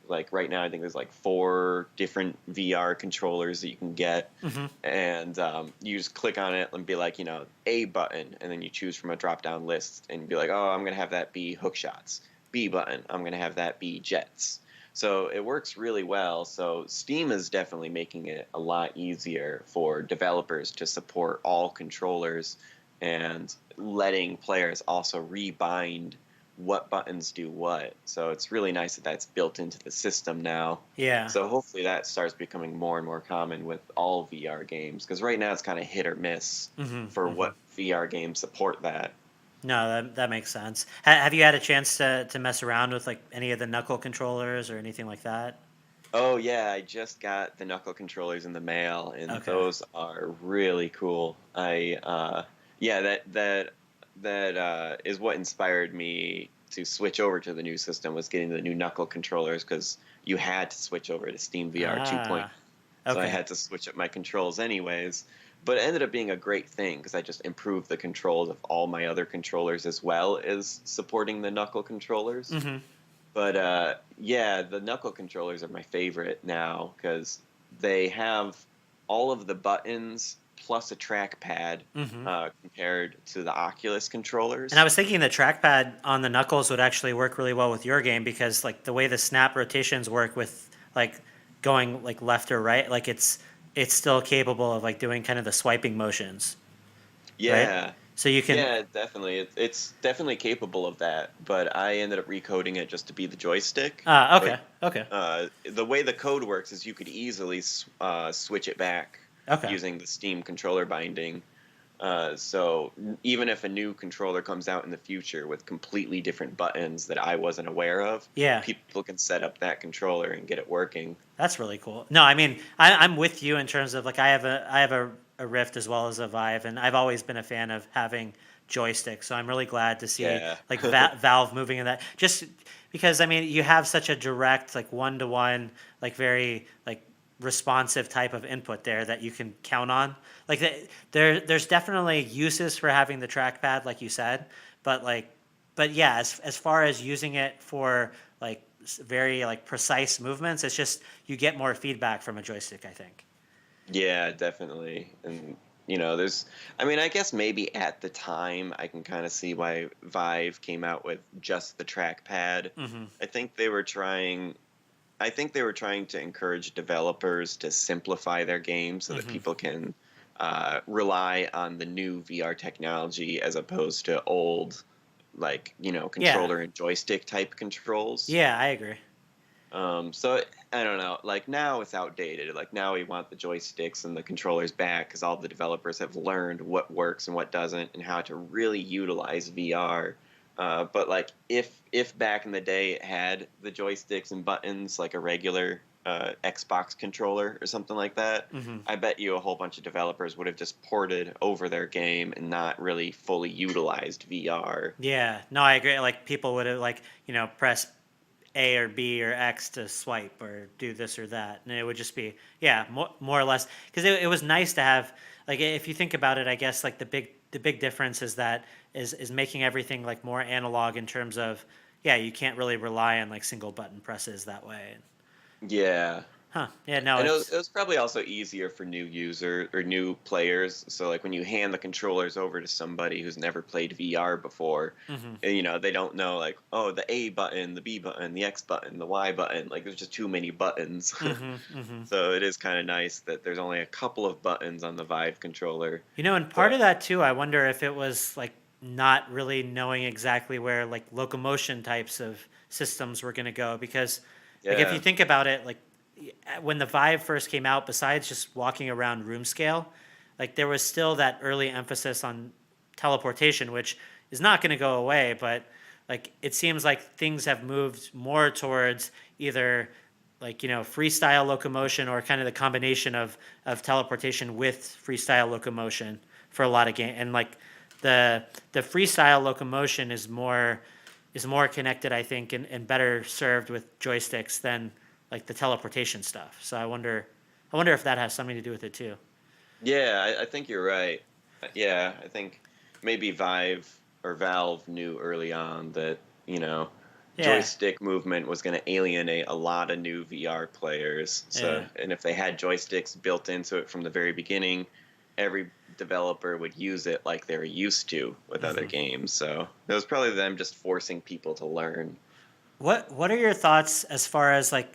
Like right now, I think there's like 4 different VR controllers that you can get, Mm-hmm. and you just click on it and be like, A button, and then you choose from a drop down list and be like, oh, I'm gonna have that be hook shots. B button, I'm gonna have that be jets. So it works really well. So Steam is definitely making it a lot easier for developers to support all controllers and letting players also rebind what buttons do what. So it's really nice that that's built into the system now. Yeah. So hopefully that starts becoming more and more common with all VR games, because right now it's kind of hit or miss Hmm. for Hmm. what VR games support that. No, that makes sense. Have you had a chance to mess around with like any of the knuckle controllers or anything like that? Oh yeah, I just got the knuckle controllers in the mail, and Okay. those are really cool. Yeah, that is what inspired me to switch over to the new system, was getting the new knuckle controllers, because you had to switch over to Steam VR 2.0. Ah. So I Okay. had to switch up my controls anyways. But it ended up being a great thing because I just improved the controls of all my other controllers as well as supporting the knuckle controllers. Hmm. But yeah, the knuckle controllers are my favorite now because they have all of the buttons plus a trackpad, Hmm. compared to the Oculus And I controllers. was thinking the trackpad on the knuckles would actually work really well with your game because like the way the snap rotations work with like going like left or right, like it's still capable of like doing kind of the swiping motions, right? Yeah, So you can yeah, definitely. It's definitely capable of that, but I ended up recoding it just to be the joystick. But okay. Okay. the way the code works is you could easily switch it back Okay. using the Steam controller binding. Even if a new controller comes out in the future with completely different buttons that I wasn't aware of, Yeah. people can set up that controller and get it working. That's really cool. No, I mean, I'm with you in terms of like I have a Rift as well as a Vive, and I've always been a fan of having joysticks. So I'm really glad to see Yeah. like Valve moving in that. Just because I mean, you have such a direct like one to one like very like responsive type of input there that you can count on. Like there's definitely uses for having the trackpad, like you said, but like but yeah, as far as using it for like very like precise movements, it's just you get more feedback from a joystick, I think. Yeah, definitely. And I mean, I guess maybe at the time I can kind of see why Vive came out with just the trackpad. Hmm. I think they were trying I think they were trying to encourage developers to simplify their games so that Hmm. people can rely on the new VR technology as opposed to old, like, Yeah, controller and joystick type controls. yeah, I agree. I don't know. Like now it's outdated. Like now we want the joysticks and the controllers back because all the developers have learned what works and what doesn't and how to really utilize VR. But like if back in the day it had the joysticks and buttons like a regular Xbox controller or something like that, Hmm. I bet you a whole bunch of developers would have just ported over their game and not really fully utilized VR. Yeah, no, I agree. Like people would have like press A or B or X to swipe or do this or that, and it would just be yeah, more or less because it was nice to have like if you think about it, I guess like the big difference is that is making everything like more analog in terms of yeah, you can't really rely on like single button presses that way. Yeah. Huh? Yeah, no, And it's it was probably also easier for new user or new players. So like when you hand the controllers over to somebody who's never played VR before, hmm. and, they don't know like, oh, the A button, the B button, the X button, the Y button. Like there's just too many buttons. Hmm. Hmm. So it is kind of nice that there's only a couple of buttons on the Vive controller. And part But of that too, I wonder if it was like not really knowing exactly where like locomotion types of systems were going to go because like if you yeah, think about it, like when the Vive first came out, besides just walking around room scale, like there was still that early emphasis on teleportation, which is not going to go away, but like it seems like things have moved more towards either like freestyle locomotion or kind of the combination of teleportation with freestyle locomotion for a lot of game and like the freestyle locomotion is more connected I think and better served with joysticks than like the teleportation stuff. So I wonder if that has something to do with it too. yeah, I think you're right. Yeah, I think maybe Vive or Valve knew early on that, Yeah. joystick movement was going to alienate a lot of new VR players. So, Yeah. and if they had joysticks built into it from the very beginning, every developer would use it like they were used to with other Hmm. games. So, it was probably them just forcing people to learn. What are your thoughts as far as like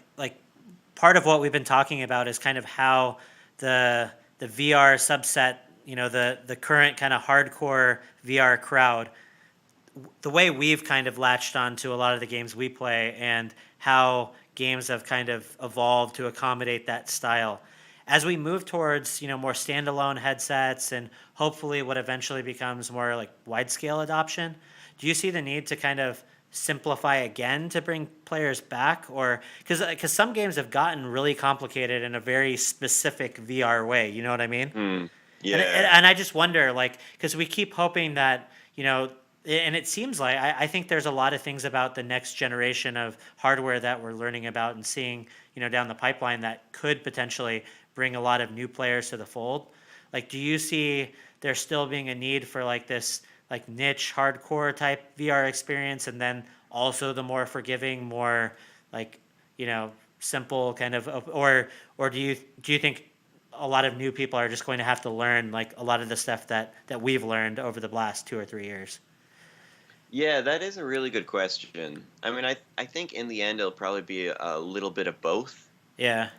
part of what we've been talking about is kind of how the VR subset, the current kind of hardcore VR crowd the way we've kind of latched on to a lot of the games we play and how games have kind of evolved to accommodate that style. As we move towards, more standalone headsets and hopefully what eventually becomes more like wide scale adoption, do you see the need to kind of simplify again to bring players back, or because some games have gotten really complicated in a very specific VR way, you know what I mean? Mm, And yeah. and I just wonder, like, because we keep hoping that, and it seems like I think there's a lot of things about the next generation of hardware that we're learning about and seeing, down the pipeline that could potentially bring a lot of new players to the fold. Like, do you see there still being a need for like this like niche hardcore type VR experience, and then also the more forgiving, more like, simple kind of, or do you think a lot of new people are just going to have to learn like a lot of the stuff that we've learned over the last 2 or 3 years? Yeah, that is a really good question. I mean, I think in the end it'll probably be a little bit of both. Yeah,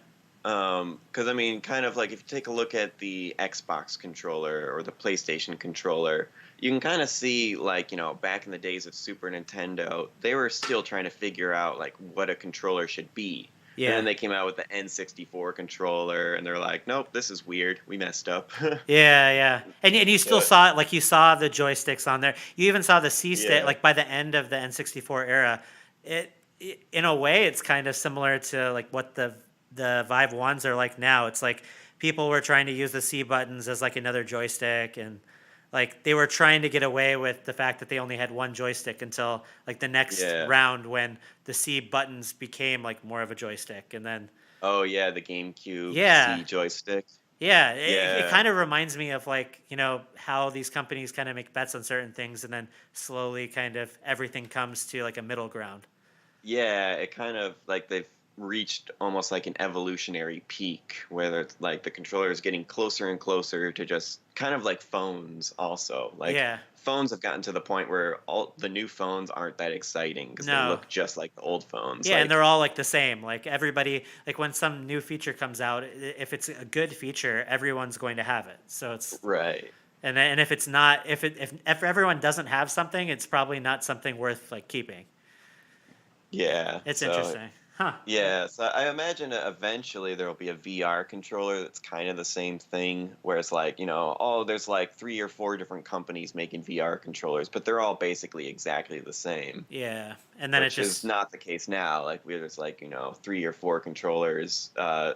'Cause I mean, kind of like if you take a look at the Xbox controller or the PlayStation controller, you can kind of see like, back in the days of Super Nintendo, they were still trying to figure out like what a controller should be. And then yeah, they came out with the N64 controller and they're like, "Nope, this is weird. We messed up." yeah. And you still So, saw it, like you saw the joysticks on there. You even saw the C stick, yeah. like by the end of the N64 era. It in a way, it's kind of similar to like what the Vive ones are like now. It's like people were trying to use the C buttons as like another joystick, and like they were trying to get away with the fact that they only had one joystick until like the next Yeah. round when the C buttons became like more of a joystick, and then Oh yeah, the GameCube yeah. C joystick. Yeah, it Yeah. kind of reminds me of like, how these companies kind of make bets on certain things and then slowly kind of everything comes to like a middle ground. Yeah, it kind of like they've reached almost like an evolutionary peak where it's like the controller is getting closer and closer to just kind of like phones also. Like Yeah. phones have gotten to the point where all the new phones aren't that exciting because they No. look just like the old phones. Yeah, and Like, they're all like the same. Like everybody, like when some new feature comes out, if it's a good feature, everyone's going to have it. So it's right. and if it's not, if everyone doesn't have something, it's probably not something worth like keeping. Yeah. It's So interesting. Huh. yeah, so I imagine that eventually there will be a VR controller that's kind of the same thing, where it's like, oh, there's like 3 or 4 different companies making VR controllers, but they're all basically exactly the same, Yeah. And then it which is just not the case now. Like, there's like, 3 or 4 controllers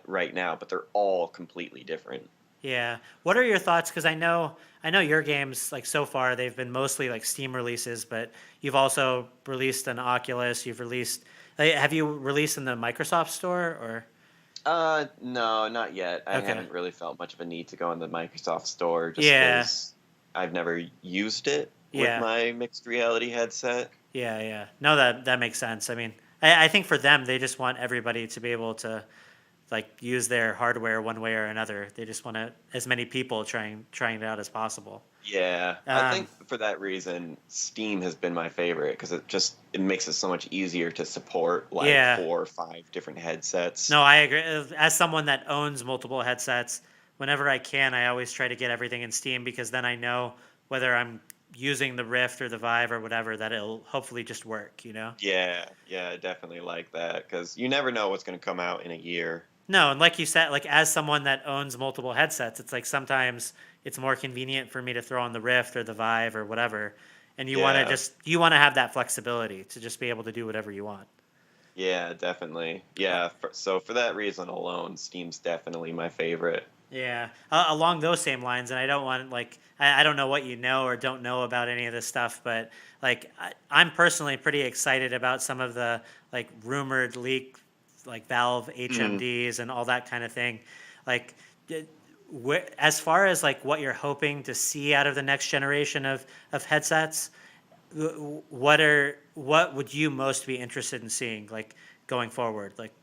right now, but they're all completely different. Yeah. What are your thoughts? Because I know your games like so far they've been mostly like Steam releases, but you've also released an Oculus. You've released. Have you released in the Microsoft Store or? No, not yet. I Okay. haven't really felt much of a need to go in the Microsoft Store just Yeah. because I've never used it with Yeah. my mixed reality headset. Yeah. Yeah. No, that makes sense. I mean, I think for them, they just want everybody to be able to like use their hardware one way or another. They just want as many people trying it out as possible. Yeah, I Um, think for that reason, Steam has been my favorite because it makes it so much easier to support like yeah. 4 or 5 different headsets. No, I agree. As someone that owns multiple headsets, whenever I can, I always try to get everything in Steam because then I know whether I'm using the Rift or the Vive or whatever that it'll hopefully just work. Yeah, yeah, I definitely like that because you never know what's going to come out in a year. No, and like you said, like as someone that owns multiple headsets, it's like sometimes it's more convenient for me to throw on the Rift or the Vive or whatever. And Yeah, you want to have that flexibility to just be able to do whatever you want. yeah, definitely. Yeah, so for that reason alone, Steam's definitely my favorite. Yeah, along those same lines, and I don't want like I don't know what you know or don't know about any of this stuff, but like I'm personally pretty excited about some of the like rumored leak, like Valve Mm. HMDs and all that kind of thing. Like, as far as like what you're hoping to see out of the next generation of headsets, what would you most be interested in seeing like going forward? Like,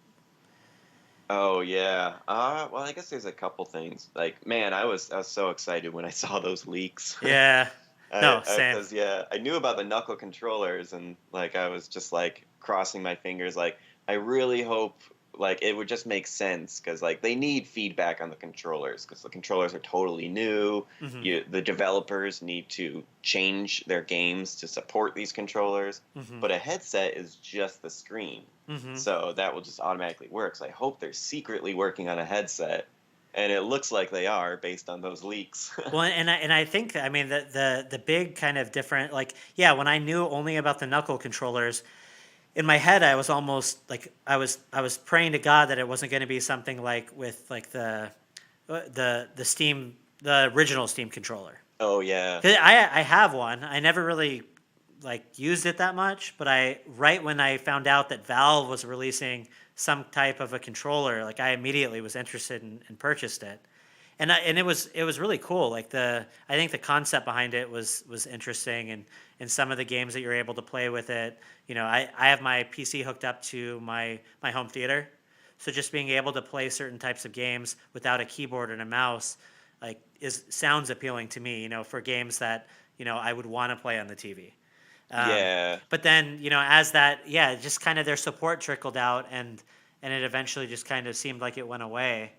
Oh yeah. Well, I guess there's a couple things. Like, man, I was so excited when I saw those leaks. yeah, no, same. Because yeah, I knew about the knuckle controllers, and like I was just like crossing my fingers. Like, I really hope like it would just make sense because like they need feedback on the controllers because the controllers are totally new. Hmm. The developers need to change their games to support these controllers, Hmm. but a headset is just the screen, Hmm. so that will just automatically work. So I hope they're secretly working on a headset, and it looks like they are based on those leaks. Well, and I think, I mean, the big kind of different, like, yeah, when I knew only about the knuckle controllers, in my head I was almost like I was praying to God that it wasn't going to be something like with like the Steam, the original Steam controller. Oh yeah. 'Cause I have one. I never really like used it that much, but I right when I found out that Valve was releasing some type of a controller, like I immediately was interested and purchased it. And it was really cool. Like I think the concept behind it was interesting, and some of the games that you're able to play with it. I have my PC hooked up to my home theater, so just being able to play certain types of games without a keyboard and a mouse, like, is sounds appealing to me. For games that I would want to play on the TV. Um, Yeah. but then, as that, yeah, just kind of their support trickled out, and it eventually just kind of seemed like it went away.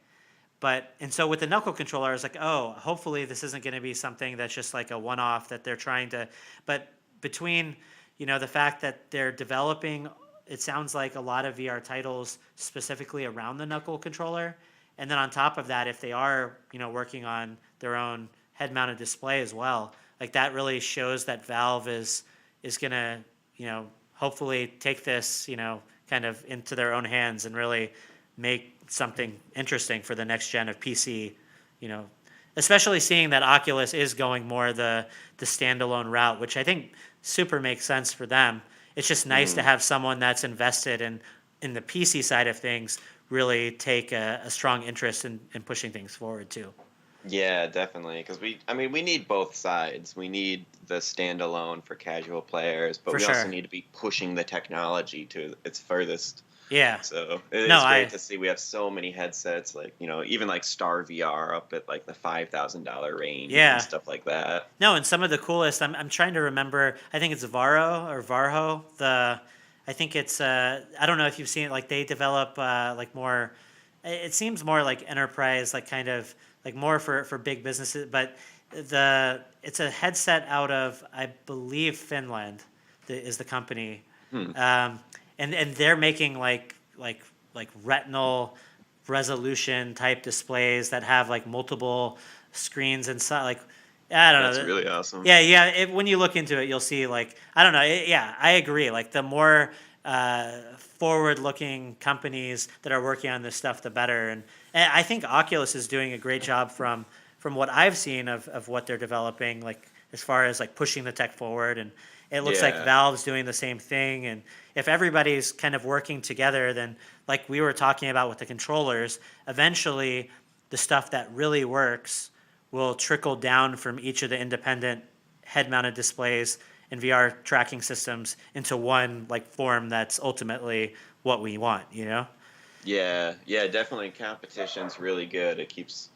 And so with the knuckle controller, I was like, oh, hopefully this isn't going to be something that's just like a one-off that they're trying to. But between, the fact that they're developing, it sounds like a lot of VR titles specifically around the knuckle controller, and then on top of that, if they are, working on their own head-mounted display as well, like that really shows that Valve is gonna, hopefully take this, kind of into their own hands and really make something interesting for the next gen of PC, you know, especially seeing that Oculus is going more the standalone route, which I think super makes sense for them. It's just nice to Mm. have someone that's invested in the PC side of things really take a strong interest in pushing things forward too. Yeah, definitely. Because I mean, we need both sides. We need the standalone for casual players, but For we also sure. need to be pushing the technology to its furthest. Yeah. So it No, is great I to see we have so many headsets, like, even like Star VR up at like the $5,000 range and yeah. stuff like that. No, and some of the coolest. I'm trying to remember. I think it's Varo or Varho. I think it's. I don't know if you've seen it. Like they develop like more. It seems more like enterprise, like kind of like more for big businesses. But it's a headset out of, I believe, Finland. Is the company, Hmm. um, and they're making like retinal resolution type displays that have like multiple screens inside. Like, I don't That's know. really awesome. Yeah, yeah. When you look into it, you'll see, like, I don't know. Yeah, I agree. Like the more forward-looking companies that are working on this stuff, the better. And I think Oculus is doing a great job from what I've seen of what they're developing, like as far as like pushing the tech forward. And it looks like Yeah. Valve's doing the same thing. And if everybody's kind of working together, then like we were talking about with the controllers, eventually the stuff that really works will trickle down from each of the independent head-mounted displays and VR tracking systems into one like form that's ultimately what we want. Yeah, yeah, definitely. Competition's really good. It keeps,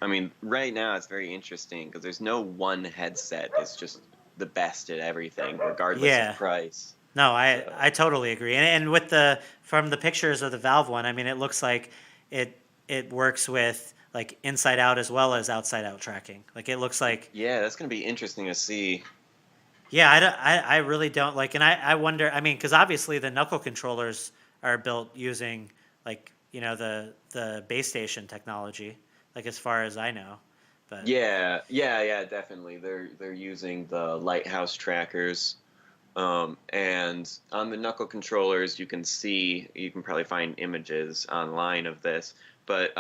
I mean, right now it's very interesting because there's no one headset that's just the best at everything, regardless of Yeah. price. No, I So, I totally agree. And with the from the pictures of the Valve one, I mean, it looks like it it works with like inside out as well as outside out tracking. Like it looks like, yeah, that's gonna be interesting to see. yeah, I really don't like, and I wonder, I mean, because obviously the knuckle controllers are built using like, the base station technology, like as far as I know. But Yeah, yeah, yeah, definitely. They're using the lighthouse trackers. And on the knuckle controllers, you can probably find images online of this, but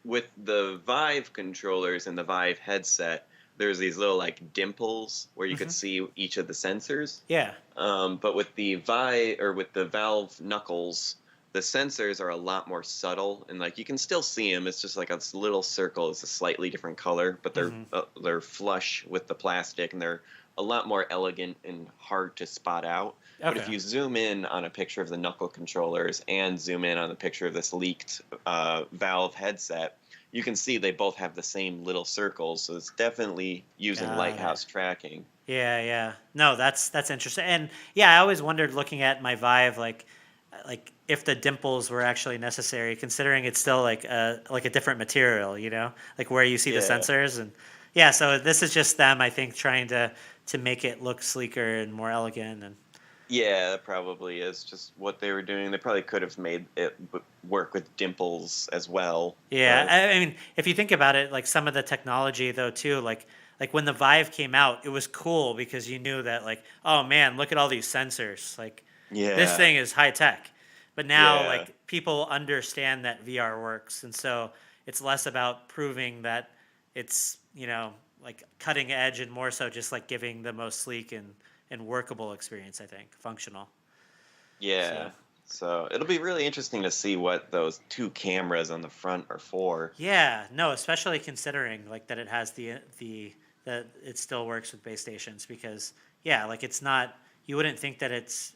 with the Vive controllers and the Vive headset, there's these little like dimples where you could mhm, see each of the sensors. yeah, But with the with the Valve knuckles, the sensors are a lot more subtle, and like you can still see them. It's just like a little circle. It's a slightly different color, but hmm, they're flush with the plastic, and they're a lot more elegant and hard to spot out. But if okay, you zoom in on a picture of the knuckle controllers and zoom in on the picture of this leaked Valve headset, you can see they both have the same little circles. So it's definitely using got it. lighthouse tracking. Yeah, yeah. No, that's interesting. And yeah, I always wondered looking at my Vive, like, like if the dimples were actually necessary, considering it's still like a different material, like where you see the Yeah. sensors. And yeah, so this is just them, I think, trying to make it look sleeker and more elegant. And Yeah, that probably is just what they were doing. They probably could have made it work with dimples as well, yeah, but I mean, if you think about it, like some of the technology though too, like when the Vive came out, it was cool because you knew that, like, oh man, look at all these sensors. Like this yeah, thing is high tech. But now yeah, like people understand that VR works, and so it's less about proving that it's, like cutting edge, and more so just like giving the most sleek and workable experience, I think, functional. So yeah. So it'll be really interesting to see what those two cameras on the front are for. yeah, no, especially considering like that it has the that it still works with base stations, because yeah, like it's not, you wouldn't think that it's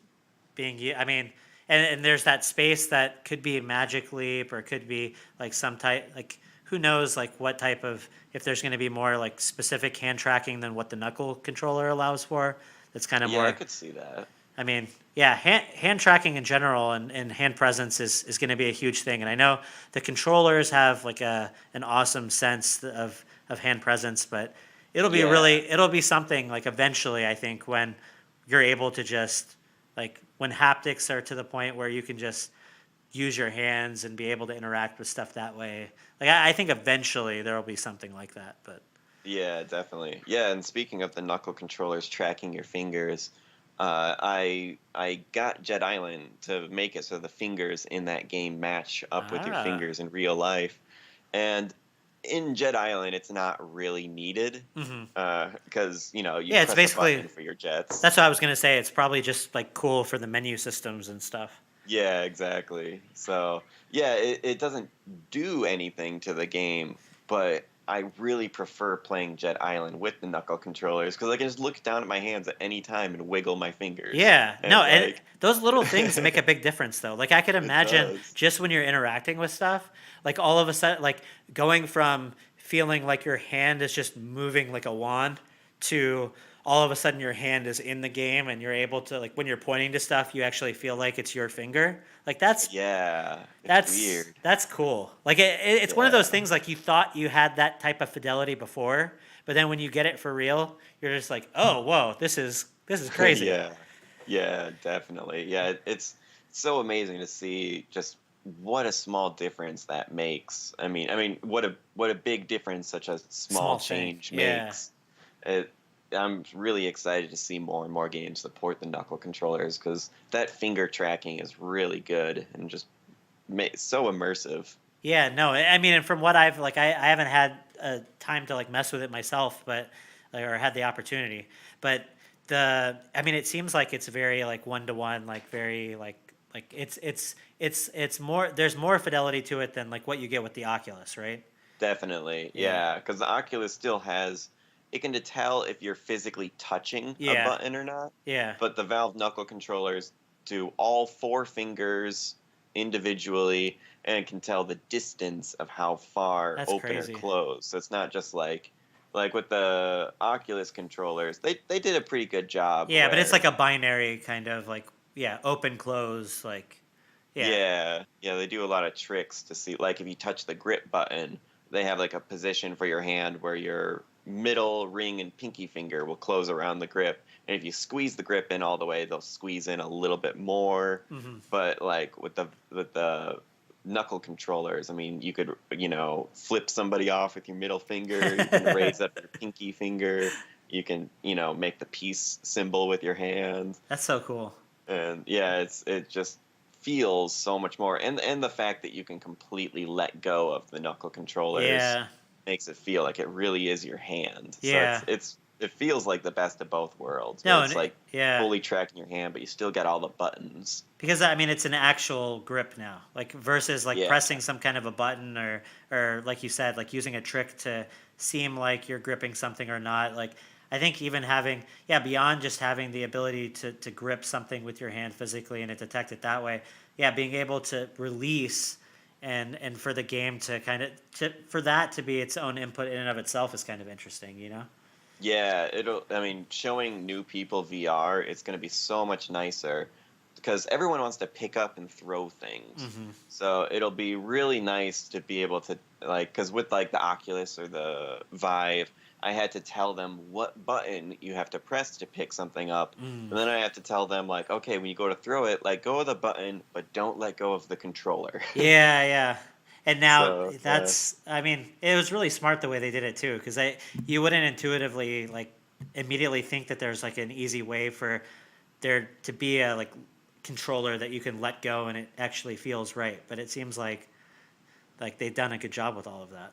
I mean, and there's that space that could be Magic Leap, or could be like some type, like who knows, like what type of, if there's going to be more like specific hand tracking than what the knuckle controller allows for. That's kind of Yeah, I more, could see that. I mean, yeah, hand tracking in general, and hand presence is going to be a huge thing. And I know the controllers have like an awesome sense of hand presence, but Yeah, it'll be something like eventually, I think, when you're able to just, like when haptics are to the point where you can just use your hands and be able to interact with stuff that way. Like I think eventually there will be something like that, but yeah, definitely. Yeah, and speaking of the knuckle controllers tracking your fingers, I got Jet Island to make it so the fingers in that game match up with your ah, fingers in real life. And in Jet Island, it's not really needed hmm, because you yeah, it's press a basically, button for your jets. that's what I was gonna say. It's probably just like cool for the menu systems and stuff. Yeah, exactly. So yeah, it doesn't do anything to the game, but I really prefer playing Jet Island with the knuckle controllers because I can just look down at my hands at any time and wiggle my fingers. Yeah, no, And and like those little things make a big difference, though. Like I could it imagine does. just when you're interacting with stuff, like all of a sudden, like going from feeling like your hand is just moving like a wand, to all of a sudden your hand is in the game and you're able to, like when you're pointing to stuff, you actually feel like it's your finger. Like Yeah, it's that's weird. that's cool. Like it's one of those Yeah. things, like you thought you had that type of fidelity before, but then when you get it for real, you're just like, oh, whoa, this is crazy. Yeah. Yeah, definitely. Yeah, it's so amazing to see just what a small difference that makes. I mean, what a big difference such a small Small thing. change Yeah. makes. It, I'm really excited to see more and more games support the knuckle controllers because that finger tracking is really good and just so immersive. Yeah, no, I mean, and from what I've, like, I haven't had time to like mess with it myself, but like, or had the opportunity. But I mean, it seems like it's very like one to one, like very like it's more, there's more fidelity to it than like what you get with the Oculus, right? Definitely, Yeah. yeah, because the Oculus still has it can tell if you're physically touching a Yeah. button or not, Yeah. but the Valve knuckle controllers do all four fingers individually and can tell the distance of how far That's open or crazy. closed. So it's not just like with the Oculus controllers, they did a pretty good job Yeah, but it's where like a binary kind of like, yeah, open close, like, yeah. yeah, yeah, they do a lot of tricks to see. Like if you touch the grip button, they have like a position for your hand where your middle ring and pinky finger will close around the grip. And if you squeeze the grip in all the way, they'll squeeze in a little bit more. Hmm. But like with the knuckle controllers, I mean, you could, flip somebody off with your middle finger, you can raise up your pinky finger, you can, make the peace symbol with your hand That's so cool. and yeah, it just feels so much more, and the fact that you can completely let go of the knuckle controllers Yeah. makes it feel like it really is your hand. So Yeah. it feels like the best of both worlds, where No, it's and like yeah. fully tracking your hand, but you still got all the buttons. Because I mean, it's an actual grip now, like versus like Yeah, pressing some kind of a button, or like you said, like using a trick to seem like you're gripping something or not. Like I think even having, yeah, beyond just having the ability to grip something with your hand physically and it detect it that way, yeah, being able to release, and for the game to kind of, for that to be its own input in and of itself is kind of interesting, you know? yeah. I mean, showing new people VR, it's going to be so much nicer because everyone wants to pick up and throw things. Hmm. So it'll be really nice to be able to like, because with like the Oculus or the Vive, I had to tell them what button you have to press to pick something up. Mm. And then I had to tell them like, okay, when you go to throw it, let go of the button, but don't let go of the controller. Yeah, yeah. And now So that's, I mean, it was really smart the way they did it too, because you wouldn't intuitively like immediately think that there's like an easy way for there to be a like controller that you can let go and it actually feels right. But it seems like they've done a good job with all of that.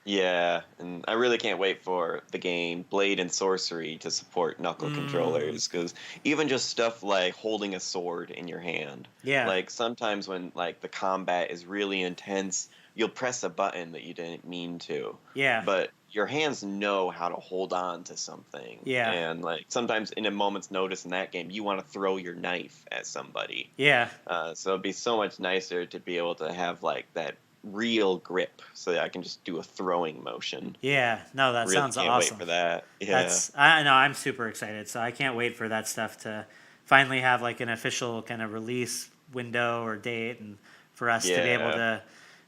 yeah, and I really can't wait for the game Blade and Sorcery to support knuckle Mm, controllers, because even just stuff like holding a sword in your hand, yeah, like sometimes when like the combat is really intense, you'll press a button that you didn't mean to, yeah, but your hands know how to hold on to something, yeah, and like sometimes in a moment's notice in that game, you want to throw your knife at somebody. yeah, So it'd be so much nicer to be able to have like that real grip so that I can just do a throwing motion. yeah. No, that Really sounds can't wait awesome. for that. Yeah. That's I know I'm super excited, so I can't wait for that stuff to finally have like an official kind of release window or date, and for us to be able Yeah.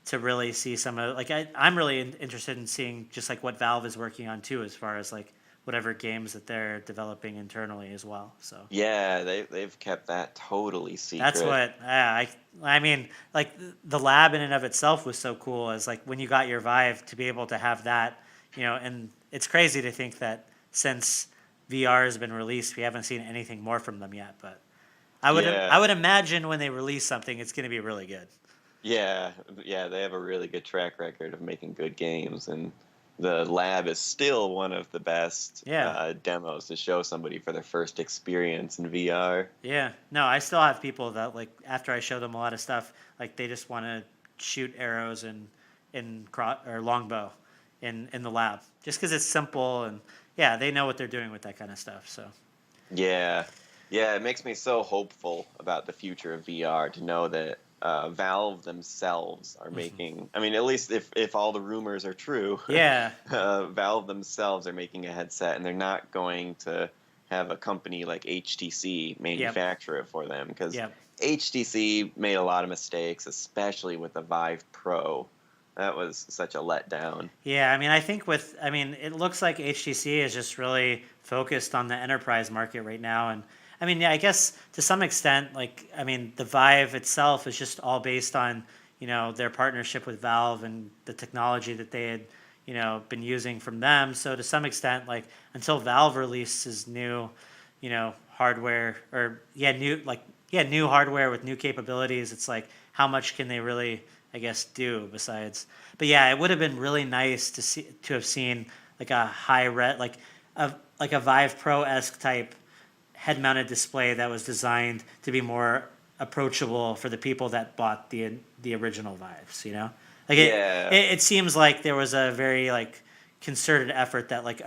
to really see some of like I'm really interested in seeing just like what Valve is working on too, as far as like whatever games that they're developing internally as well. So Yeah, they've kept that totally that's secret. what I mean, like the lab in and of itself was so cool, as like when you got your Vive to be able to have that, and it's crazy to think that since VR has been released, we haven't seen anything more from them yet. But I Yeah. would imagine when they release something, it's going to be really good. Yeah. Yeah, they have a really good track record of making good games, and the lab is still one of the best Yeah, demos to show somebody for their first experience in VR. yeah. No, I still have people that like after I show them a lot of stuff, like they just want to shoot arrows or longbow in the lab, just because it's simple and yeah, they know what they're doing with that kind of stuff. So Yeah, yeah, it makes me so hopeful about the future of VR to know that Valve themselves are mhm. making. I mean, at least if all the rumors are true, Yeah, Valve themselves are making a headset, and they're not going to have a company like HTC yep, manufacture it for them, because yep. HTC made a lot of mistakes, especially with the Vive Pro. That was such a letdown. Yeah, I mean, I mean, it looks like HTC is just really focused on the enterprise market right now. And I mean, yeah, I guess to some extent, like, I mean, the Vive itself is just all based on, their partnership with Valve and the technology that they had, been using from them. So to some extent, like, until Valve releases new, hardware or, new hardware with new capabilities, it's like, how much can they really, I guess, do besides but yeah, it would have been really nice to have seen like a high ret like a Vive Pro esque type head mounted display that was designed to be more approachable for the people that bought the original Vives. Like Yeah. it seems like there was a very like concerted effort that like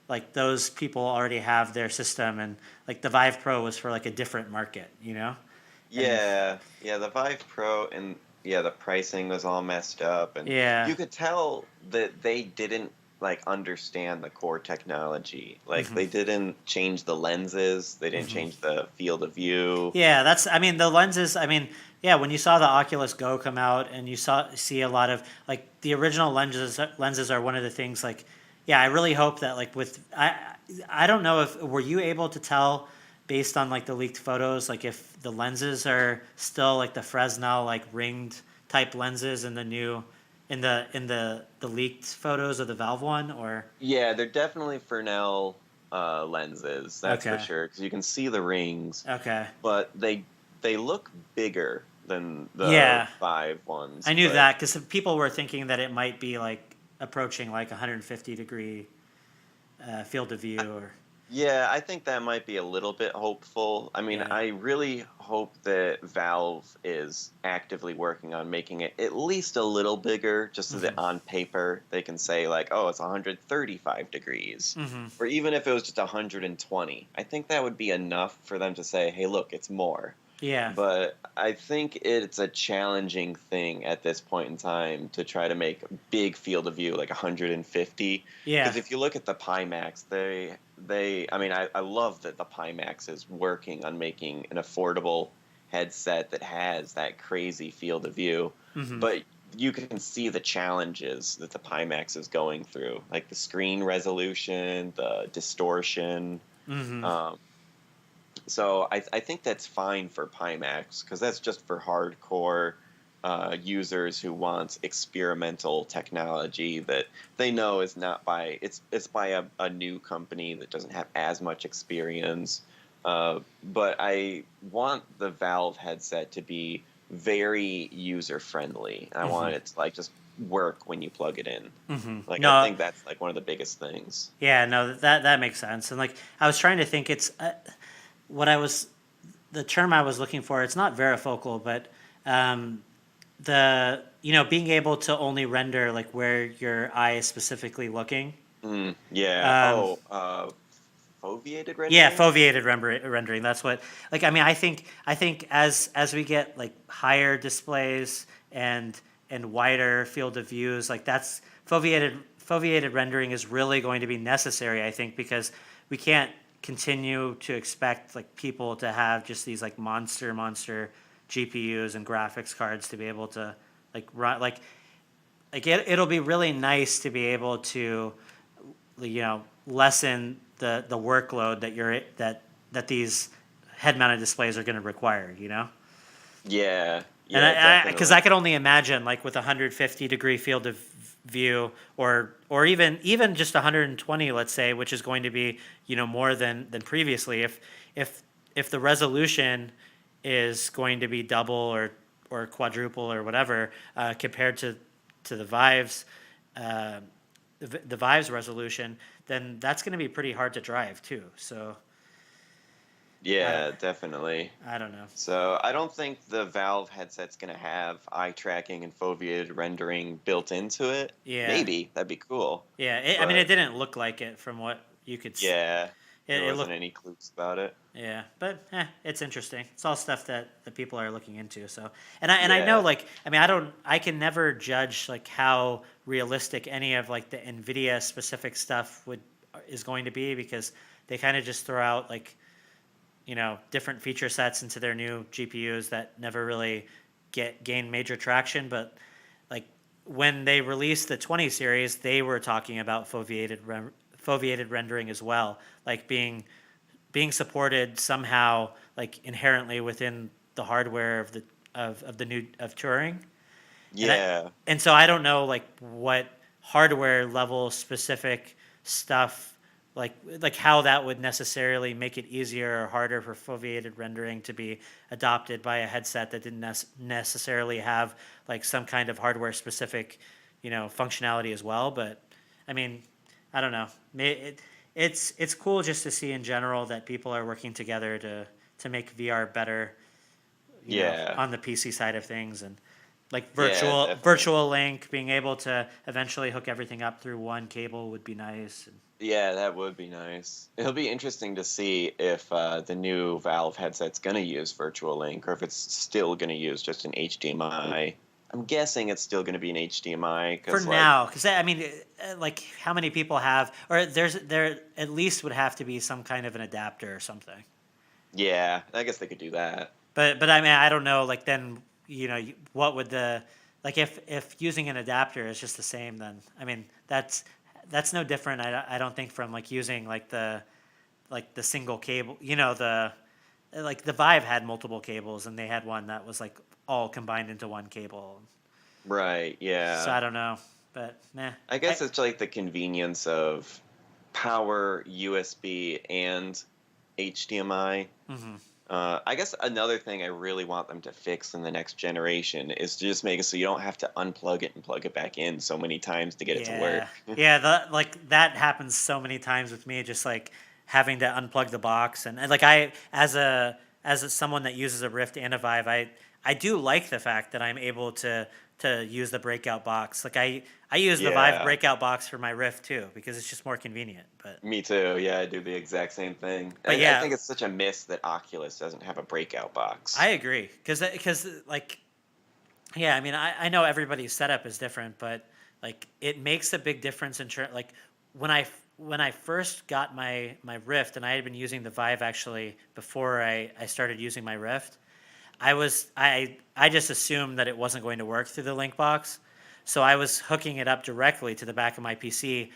like those people already have their system and like the Vive Pro was for like a different market. And Yeah, yeah, the Vive Pro, and yeah, the pricing was all messed up, and yeah. you could tell that they didn't like understand the core technology. Like Hmm. they didn't change the lenses, they didn't Hmm. change the field of view. Yeah, I mean, the lenses. I mean, yeah, when you saw the Oculus Go come out, and you see a lot of like the original lenses are one of the things. Like, yeah, I really hope that like I don't know if were you able to tell based on like the leaked photos, like if the lenses are still like the Fresnel like ringed type lenses in the new in the leaked photos of the Valve one, or Yeah, they're definitely Fresnel lenses, that's for okay, sure, because you can see the rings, okay, but they look bigger than the yeah. Vive ones, I knew but that because people were thinking that it might be like approaching like 150-degree field of view or yeah, I think that might be a little bit hopeful. I mean, yeah. I really hope that Valve is actively working on making it at least a little bigger, just so that Hmm. on paper they can say, like, oh, it's 135 degrees. Hmm. Or even if it was just 120. I think that would be enough for them to say, hey, look, it's more. Yeah. But I think it's a challenging thing at this point in time to try to make big field of view like 150. Yeah. Because if you look at the Pimax, I mean, I love that the Pimax is working on making an affordable headset that has that crazy field of view, Hmm. but you can see the challenges that the Pimax is going through, like the screen resolution, the distortion. Hmm. Um, so I think that's fine for Pimax because that's just for hardcore users who want experimental technology that they know is not by it's by a new company that doesn't have as much experience. But I want the Valve headset to be very user friendly. I Hmm. want it to like just work when you plug it in. Hmm. Like I No, think that's like one of the biggest things. yeah, no, that makes sense. And like I was trying to think, it's what I was the term I was looking for. It's not varifocal, but um, the being able to only render like where your eye is specifically looking. Yeah. Um, Oh, foveated yeah, rendering? foveated rendering. That's what. Like, I mean, I think as we get like higher displays and wider field of views, like that's foveated rendering is really going to be necessary. I think because we can't continue to expect like people to have just these like monster GPUs and graphics cards to be able to like run like it'll be really nice to be able to lessen the workload that these head mounted displays are going to require, Yeah. and Yeah, I because definitely. I could only imagine like with a 150-degree field of view, or even just 120, let's say, which is going to be more than previously, if if the resolution is going to be double or quadruple or whatever, compared to the Vive's uh, the Vive's resolution, then that's going to be pretty hard to drive too. So I don't, Yeah, definitely. I don't know. So I don't think the Valve headset's gonna have eye tracking and foveated rendering built into it. Yeah, Maybe, that'd be cool. yeah. I mean, it But didn't look like it from what you could. yeah, there It wasn't looked. any clues about it. Yeah, but it's interesting. It's all stuff that people are looking into. So, and I know, Yeah. like, I mean, I can never judge like how realistic any of like the Nvidia specific stuff would is going to be, because they kind of just throw out like different feature sets into their new GPUs that never really gain major traction. But like when they released the 20 series, they were talking about foveated rendering as well, like being supported somehow, like inherently within the hardware of the new of Turing. And I Yeah. and so I don't know like what hardware level specific stuff, like how that would necessarily make it easier or harder for foveated rendering to be adopted by a headset that didn't necessarily have like some kind of hardware specific functionality as well. But I mean, I don't know. It's cool just to see in general that people are working together to make VR better, Yeah. on the PC side of things. And like Yeah, definitely. virtual link, being able to eventually hook everything up through one cable would be nice. And Yeah, that would be nice. It'll be interesting to see if the new Valve headset's going to use Virtual Link or if it's still going to use just an HDMI. I'm guessing it's still going to be an HDMI for because, like, now, because I mean, like how many people have, or there at least would have to be some kind of an adapter or something. yeah, I guess they could do that. But I mean, I don't know. Like then, what would the like if using an adapter is just the same, then I mean that's no different. I don't think from like using like the single cable. The like the Vive had multiple cables, and they had one that was like all combined into one cable. Right, So yeah. I don't know, but nah. I guess it's like the convenience of power, USB, and HDMI. Hmm. I guess another thing I really want them to fix in the next generation is to just make it so you don't have to unplug it and plug it back in so many times to get it to work. Yeah, yeah. Like that happens so many times with me. Just like having to unplug the box, and like I, someone that uses a Rift and a Vive, I do like the fact that I'm able to use the breakout box. Like I use the Vive Yeah, breakout box for my Rift too, because it's just more convenient. me too. Yeah, I do the exact same thing. But I yeah, think it's such a miss that Oculus doesn't have a breakout box. I agree, because like yeah, I mean, I know everybody's setup is different, but like it makes a big difference like when I first got my Rift, and I had been using the Vive actually before I started using my Rift. I just assumed that it wasn't going to work through the link box. So I was hooking it up directly to the back of my PC.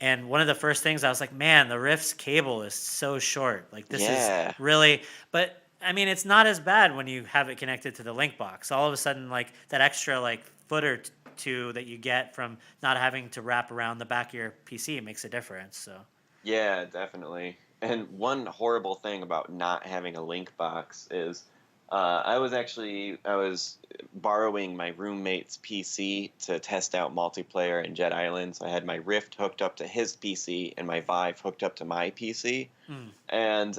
And one of the first things I was like, man, the Rift's cable is so short. Like this is Yeah. really, but I mean, it's not as bad when you have it connected to the link box. All of a sudden, like that extra like foot or two that you get from not having to wrap around the back of your PC makes a difference. So Yeah, definitely. And one horrible thing about not having a link box is I was borrowing my roommate's PC to test out multiplayer in Jet Island. So I had my Rift hooked up to his PC and my Vive hooked up to my PC. mm. And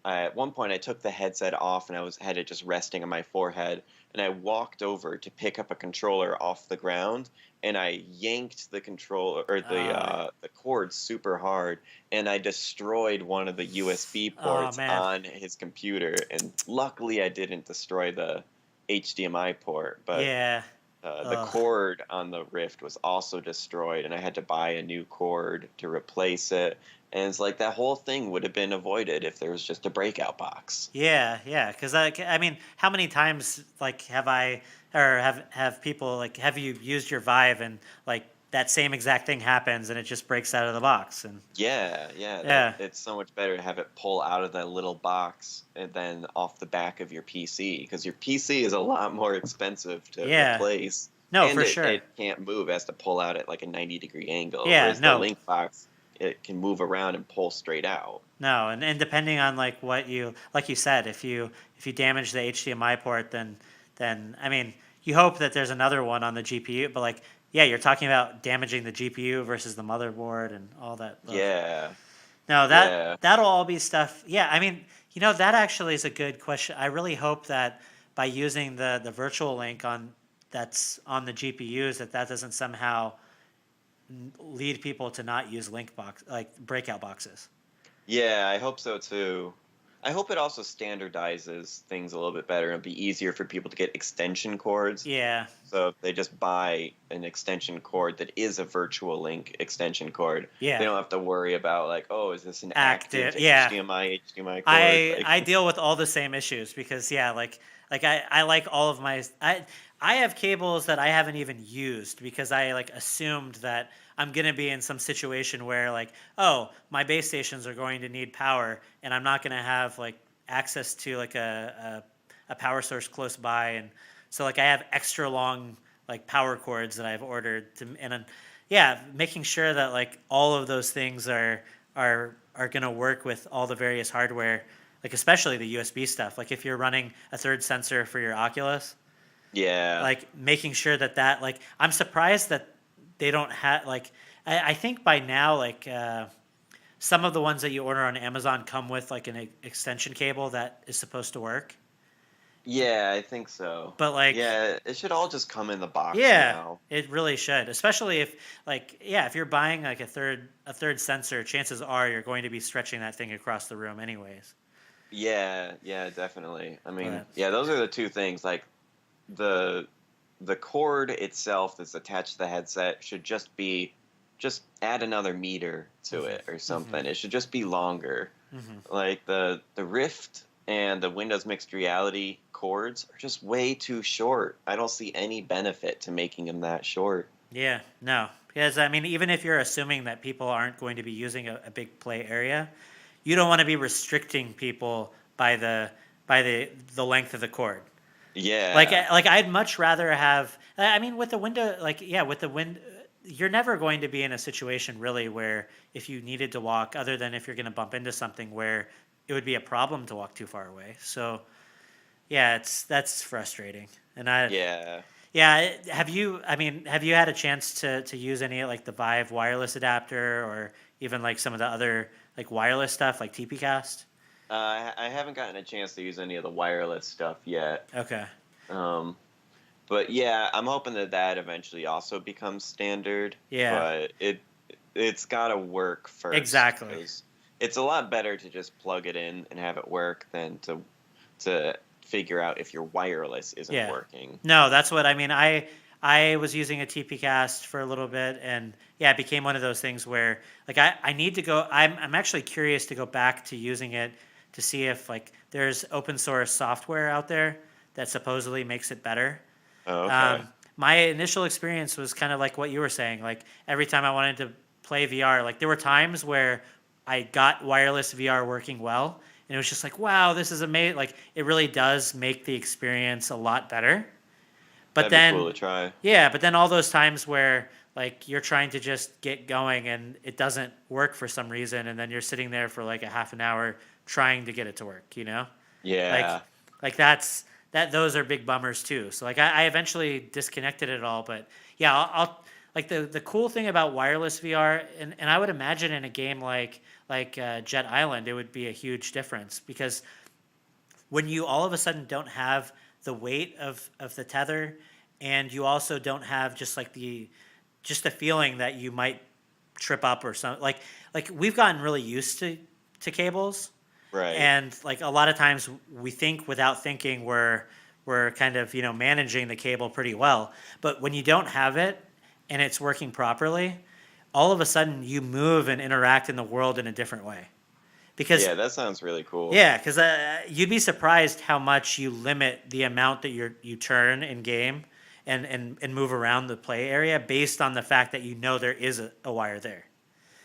at one point, I took the headset off and had it just resting on my forehead. And I walked over to pick up a controller off the ground, and I yanked the controller or the cord super hard, and I destroyed one of the USB Oh ports man, on his computer. And luckily, I didn't destroy the HDMI port, but yeah. the Ugh. cord on the Rift was also destroyed, and I had to buy a new cord to replace it. And it's like that whole thing would have been avoided if there was just a breakout box. Yeah, yeah. Because I mean, how many times like have I or have people like have you used your Vive and like that same exact thing happens and it just breaks out of the box and Yeah, yeah, that yeah, it's so much better to have it pull out of that little box and then off the back of your PC because your PC is a lot more expensive to yeah. replace, No, and for it sure. can't move. It has to pull out at like a 90-degree angle, Yeah, whereas the no, Link box it can move around and pull straight out. no, and depending on like what you like you said, if you damage the HDMI port, then I mean you hope that there's another one on the GPU, but like yeah, you're talking about damaging the GPU versus the motherboard and all that. Ugh. Yeah, No, yeah. that'll all be stuff. Yeah, I mean, that actually is a good question. I really hope that by using the virtual link on that's on the GPUs that doesn't somehow lead people to not use link box like breakout boxes. Yeah, I hope so too. I hope it also standardizes things a little bit better and it'll be easier for people to get extension cords. Yeah, So if they just buy an extension cord that is a virtual link extension cord, they yeah, don't have to worry about like, oh, is this an active active. Yeah, HDMI cord? I deal with all the same issues because yeah, like I like all of my I have cables that I haven't even used because I like assumed that I'm gonna be in some situation where like oh my base stations are going to need power and I'm not gonna have like access to like a power source close by and so like I have extra long like power cords that I've ordered to yeah making sure that like all of those things are going to work with all the various hardware, like especially the USB stuff. Like if you're running a third sensor for your Oculus, Yeah. like making sure that like I'm surprised that they don't have like I think by now like some of the ones that you order on Amazon come with like an extension cable that is supposed to work. Yeah, I think so. But like Yeah, it should all just come in the box yeah, now. it really should. Especially if like yeah, if you're buying like a third sensor, chances are you're going to be stretching that thing across the room anyways. Yeah, yeah, definitely. I mean, But yeah, those are the two things. Like the the cord itself that's attached to the headset should just add another meter to mhm, it or mhm, something. It should just be longer. mhm. Like the Rift and the Windows Mixed Reality cords are just way too short. I don't see any benefit to making them that short. Yeah, no. Because I mean even if you're assuming that people aren't going to be using a big play area, you don't want to be restricting people by the length of the cord. Yeah. Like I'd much rather have. I mean, with the window, like yeah, with the wind, you're never going to be in a situation really where if you needed to walk, other than if you're going to bump into something where it would be a problem to walk too far away. So yeah, that's frustrating. And Yeah. yeah, have you? I mean, have you had a chance to use any like the Vive wireless adapter or even like some of the other like wireless stuff like TPcast? I haven't gotten a chance to use any of the wireless stuff yet. Okay. Um, but yeah, I'm hoping that that eventually also becomes standard. Yeah. But it's got to work first Exactly. because it's a lot better to just plug it in and have it work than to figure out if your wireless isn't Yeah. working. No, that's what I mean. I was using a TPcast for a little bit, and yeah, it became one of those things where like I need to go. I'm actually curious to go back to using it to see if like there's open source software out there that supposedly makes it better. Oh, okay. My initial experience was kind of like what you were saying. Like every time I wanted to play VR, like there were times where I got wireless VR working well, and it was just like, wow, this is amazing. Like it really does make the experience a lot better. But That'd be cool then, to try. yeah, but then all those times where like you're trying to just get going and it doesn't work for some reason, and then you're sitting there for like a half an hour trying to get it to work, you know? Like, Yeah. like those are big bummers too. So like I eventually disconnected it all, but yeah, I'll like the cool thing about wireless VR, and I would imagine in a game like Jet Island, it would be a huge difference because when you all of a sudden don't have the weight of the tether, and you also don't have just the feeling that you might trip up or something, like we've gotten really used to cables, Right. and like a lot of times we think without thinking we're kind of managing the cable pretty well, but when you don't have it and it's working properly, all of a sudden you move and interact in the world in a different way because Yeah, that sounds really cool. yeah, because you'd be surprised how much you limit the amount that you turn in game and move around the play area based on the fact that there is a wire there.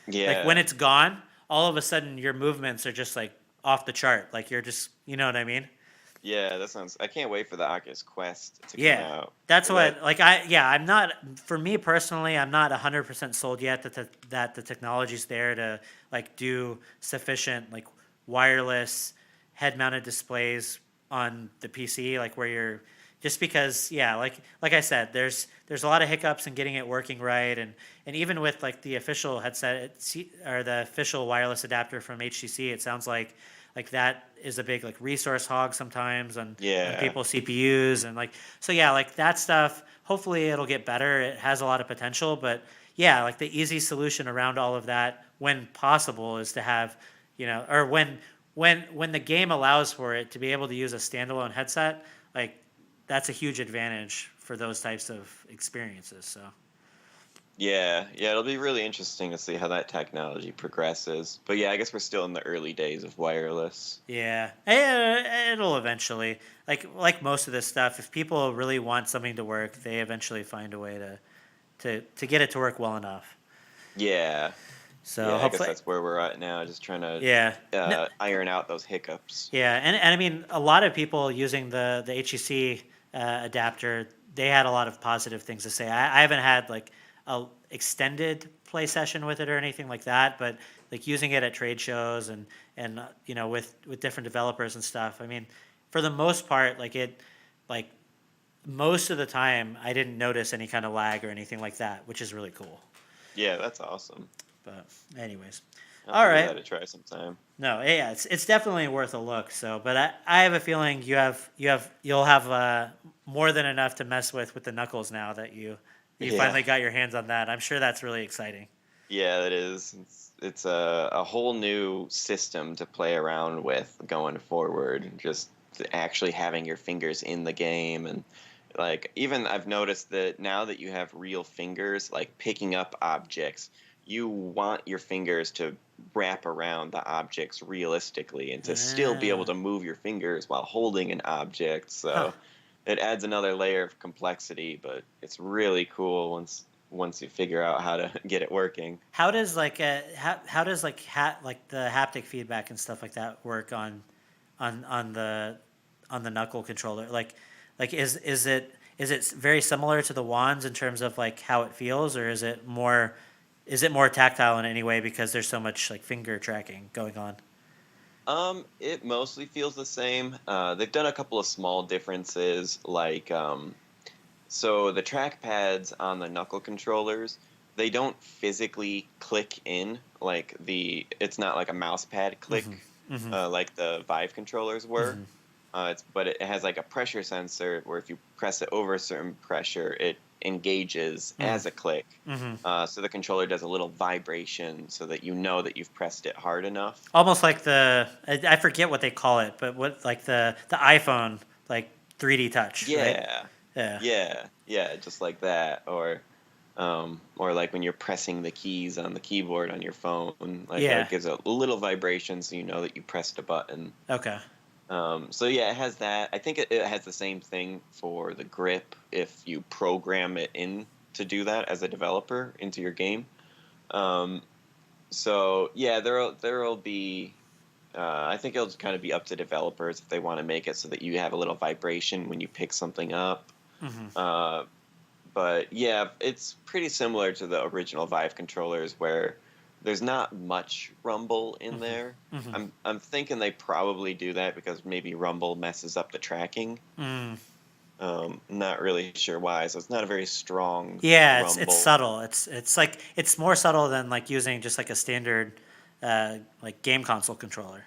Like when Yeah. it's gone, all of a sudden your movements are just like off the chart. Like you're just, you know what I mean? Yeah, that sounds. I can't wait for the Oculus Quest to come Yeah, out. that's That. what like I'm not, for me personally, I'm not 100% sold yet that the technology's there to like do sufficient like wireless head mounted displays on the PC, like where you're just because yeah, like I said, there's a lot of hiccups in getting it working right, and even with like the official headset or the official wireless adapter from HTC, it sounds like that is a big like resource hog sometimes on Yeah. people's CPUs, and like so yeah, like that stuff, hopefully it'll get better. It has a lot of potential, but yeah, like the easy solution around all of that when possible is to have, or when the game allows for it to be able to use a standalone headset, like that's a huge advantage for those types of experiences. So Yeah. Yeah. It'll be really interesting to see how that technology progresses. But yeah, I guess we're still in the early days of wireless. yeah, it'll eventually, like most of this stuff, if people really want something to work, they eventually find a way to get it to work well enough. Yeah. So Yeah. I guess hopefully, that's where we're at now. Just trying to yeah. iron out those hiccups. Yeah, and I mean, a lot of people using the HEC adapter, they had a lot of positive things to say. I haven't had like a extended play session with it or anything like that, but like using it at trade shows and with different developers and stuff. I mean, for the most part, like most of the time, I didn't notice any kind of lag or anything like that, which is really cool. Yeah, that's awesome. But anyways, I'll all have to give right. that a try sometime. No, yeah, it's definitely worth a look. So, but I have a feeling you'll have more than enough to mess with the knuckles now that you Yeah. finally got your hands on that. I'm sure that's really exciting. Yeah, it is. It's a whole new system to play around with going forward. Just actually having your fingers in the game, and like even I've noticed that now that you have real fingers, like picking up objects, you want your fingers to wrap around the objects realistically and to still be able Ah, to move your fingers while holding an object. huh. So it adds another layer of complexity, but it's really cool once you figure out how to get it working. How does how does like the haptic feedback and stuff like that work on on the on the knuckle controller? Like is it very similar to the wands in terms of like how it feels, or is it more tactile in any way because there's so much like finger tracking going on? It mostly feels the same. They've done a couple of small differences, like so the trackpads on the knuckle controllers, they don't physically click in like it's not like a mouse pad click Hmm. Hmm. like the Vive controllers were. Hmm. But it has like a pressure sensor where if you press it over a certain pressure, it engages as a click. Hmm. So the controller does a little vibration so that you know that you've pressed it hard enough. Almost like I forget what they call it, but what like the iPhone like 3D touch, right? Yeah, Yeah. yeah, just like that, or like when you're pressing the keys on the keyboard on your phone, like Yeah. it gives a little vibration so you know that you pressed a button. Okay. So yeah, it has that. I think it has the same thing for the grip if you program it in to do that as a developer into your game. Um, so yeah, there'll be. I think it'll just kind of be up to developers if they want to make it so that you have a little vibration when you pick something up. Hmm. Uh, but yeah, it's pretty similar to the original Vive controllers where there's not much rumble in Hmm. there. Hmm. I'm thinking they probably do that because maybe rumble messes up the tracking. Mm. Not really sure why. So it's not a very strong Yeah, it's rumble. subtle. It's like it's more subtle than like using just like a standard like game console controller.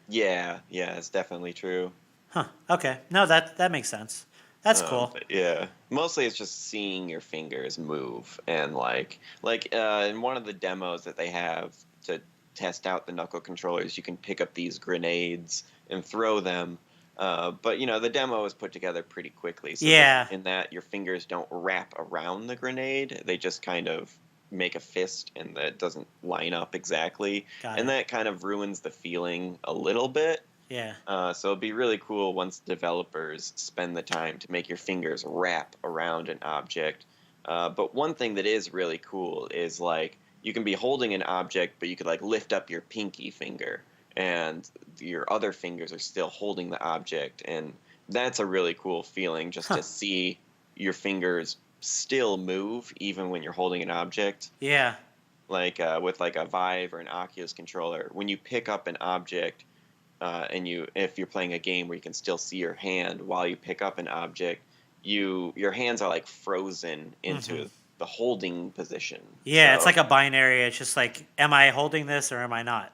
Yeah, yeah, it's definitely true. Huh. Okay. No, that makes sense. That's cool. But yeah, mostly it's just seeing your fingers move and in one of the demos that they have to test out the knuckle controllers, you can pick up these grenades and throw them. But the demo is put together pretty quickly, so that Yeah. in that your fingers don't wrap around the grenade; they just kind of make a fist, and that doesn't line up exactly, Got and it. that kind of ruins the feeling a little bit. Yeah. So it'd be really cool once developers spend the time to make your fingers wrap around an object. But one thing that is really cool is like you can be holding an object, but you could like lift up your pinky finger, and your other fingers are still holding the object, and that's a really cool feeling just Huh. to see your fingers still move even when you're holding an object. Yeah. Like with like a Vive or an Oculus controller, when you pick up an object and if you're playing a game where you can still see your hand while you pick up an object, your hands are like frozen Hmm. into the holding position. Yeah, it's So like a binary. It's just like, am I holding this or am I not?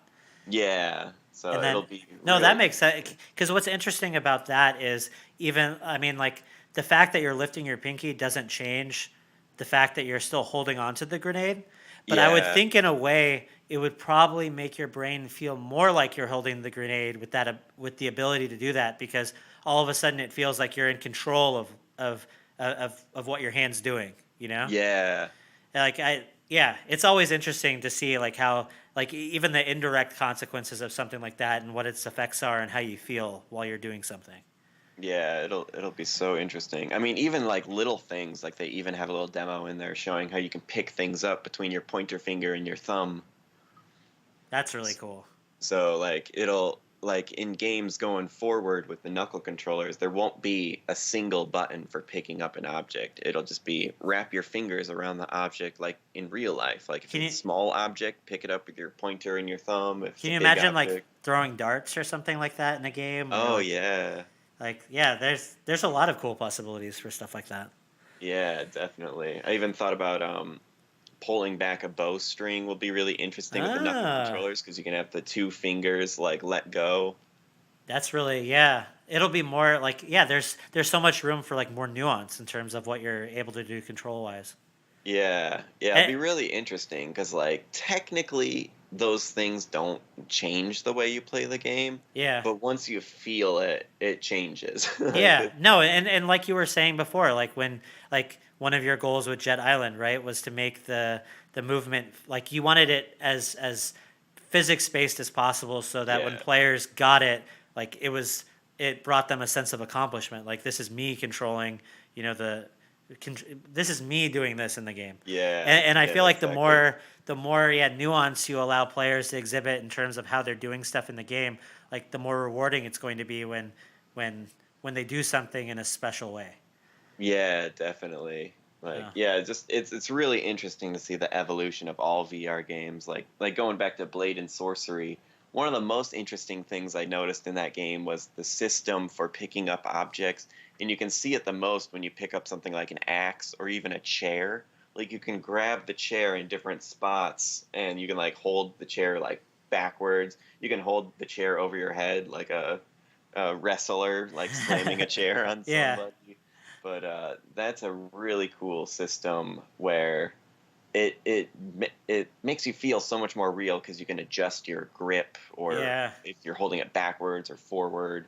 yeah, so And then, it'll be no, that really makes sense. Because what's interesting about that is even, I mean, like the fact that you're lifting your pinky doesn't change the fact that you're still holding onto the grenade. But I would yeah, think in a way it would probably make your brain feel more like you're holding the grenade with with the ability to do that because all of a sudden it feels like you're in control of what your hand's doing. You know? yeah. Like yeah, it's always interesting to see like how like even the indirect consequences of something like that and what its effects are and how you feel while you're doing something. Yeah, it'll be so interesting. I mean, even like little things, like they even have a little demo in there showing how you can pick things up between your pointer finger and your thumb. That's really cool. So like it'll like in games going forward with the knuckle controllers, there won't be a single button for picking up an object. It'll just be wrap your fingers around the object like in real life. Like if Can it's you a small object, pick it up with your pointer and your thumb. If it's can a you big imagine like object, throwing darts or something like that in a game or oh yeah. like yeah, there's a lot of cool possibilities for stuff like that. Yeah, definitely. I even thought about pulling back a bowstring will be really interesting with the knuckle Ah, controllers because you can have the two fingers like let go. that's really yeah. It'll be more like yeah, there's so much room for like more nuance in terms of what you're able to do control wise. Yeah, yeah, it'd And, be really interesting because, like, technically, those things don't change the way you play the game, yeah. but once you feel it, it changes. Like, Yeah, no, and like you were saying before, like when like one of your goals with Jet Island, right, was to make the movement like you wanted it as physics based as possible, so that when yeah, players got it, like it brought them a sense of accomplishment. Like this is me controlling, you know, this is me doing this in the game, yeah, and I yeah, feel like exactly. the more yeah nuance you allow players to exhibit in terms of how they're doing stuff in the game, like the more rewarding it's going to be when when they do something in a special way. Yeah, definitely. Like, Yeah. yeah, it's really interesting to see the evolution of all VR games. Like going back to Blade and Sorcery, one of the most interesting things I noticed in that game was the system for picking up objects, and you can see it the most when you pick up something like an axe or even a chair. Like you can grab the chair in different spots, and you can like hold the chair like backwards. You can hold the chair over your head like a wrestler, like slamming a chair on Yeah. somebody. But that's a really cool system where it makes you feel so much more real because you can adjust your grip or Yeah. if you're holding it backwards or forward.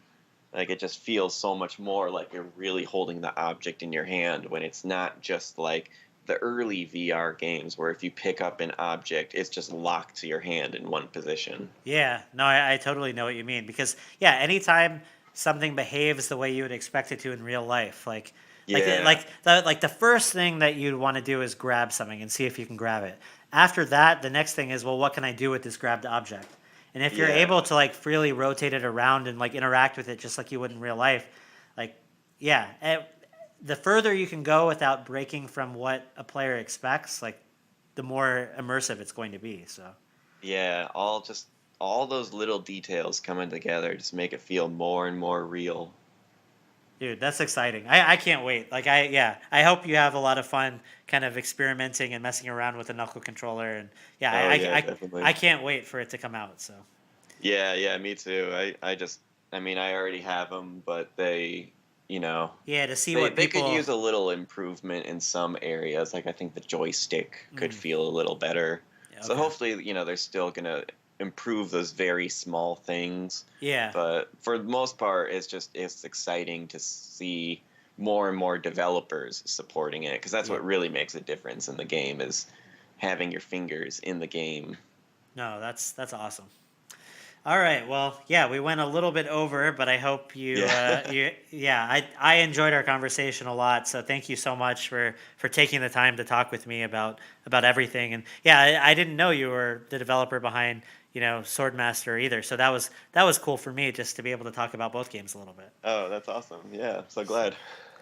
Like it just feels so much more like you're really holding the object in your hand when it's not just like the early VR games where if you pick up an object, it's just locked to your hand in one position. Yeah, no, I totally know what you mean because yeah, anytime something behaves the way you would expect it to in real life, Yeah. like the first thing that you'd want to do is grab something and see if you can grab it. After that, the next thing is, well, what can I do with this grabbed object? And if you're Yeah. able to like freely rotate it around and like interact with it just like you would in real life, like yeah, the further you can go without breaking from what a player expects, like the more immersive it's going to be. So. Yeah, all those little details coming together just make it feel more and more real. Dude, that's exciting. I can't wait. Yeah, I hope you have a lot of fun kind of experimenting and messing around with the knuckle controller. And yeah, Oh yeah, definitely. I can't wait for it to come out. So Yeah, yeah, me too. I mean, I already have them, but they, you know, yeah, to see what they could people. use a little improvement in some areas. Like I think the joystick could Mm, feel a little better. yeah, So okay. hopefully, they're still gonna improve those very small things. Yeah. But for the most part, it's exciting to see more and more developers supporting it because that's Yeah. what really makes a difference in the game is having your fingers in the game. No, that's awesome. All right. Well, yeah, we went a little bit over, but I hope Yeah. yeah, I enjoyed our conversation a lot. So thank you so much for taking the time to talk with me about everything. And yeah, I didn't know you were the developer behind, Swordmaster either. So that was cool for me just to be able to talk about both games a little bit. Oh, that's awesome. Yeah, so glad.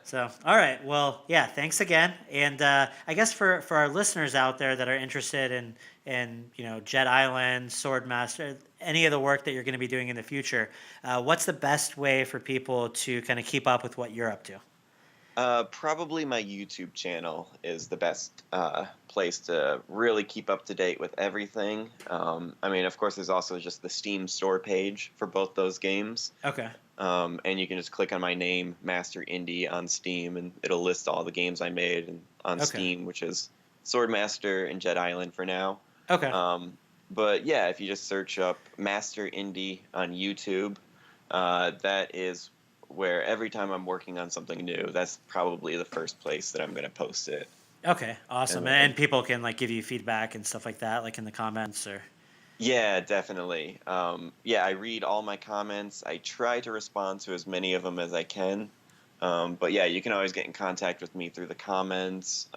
So, all right. Well, yeah, thanks again. And I guess for our listeners out there that are interested in Jet Island, Swordmaster, any of the work that you're going to be doing in the future, what's the best way for people to kind of keep up with what you're up to? Probably my YouTube channel is the best place to really keep up to date with everything. I mean, of course, there's also just the Steam store page for both those games. Okay. And you can just click on my name, Master Indie, on Steam, and it'll list all the games I made on Okay. Steam, which is Swordmaster and Jet Island for now. Okay. Um, but yeah, if you just search up Master Indie on YouTube, that is where every time I'm working on something new, that's probably the first place that I'm going to post it. Okay. Awesome. And And people can like give you feedback and stuff like that, like in the comments or. yeah, definitely. Yeah, I read all my comments. I try to respond to as many of them as I can. But yeah, you can always get in contact with me through the comments.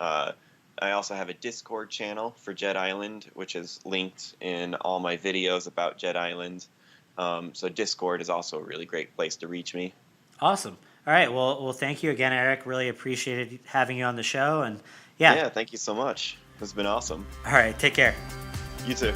I also have a Discord channel for Jet Island, which is linked in all my videos about Jet Island. So Discord is also a really great place to reach me. Awesome. All right. Well, thank you again, Eric. Really appreciated having you on the show. And yeah. Yeah, thank you so much. It's been awesome. All right. Take care. You too.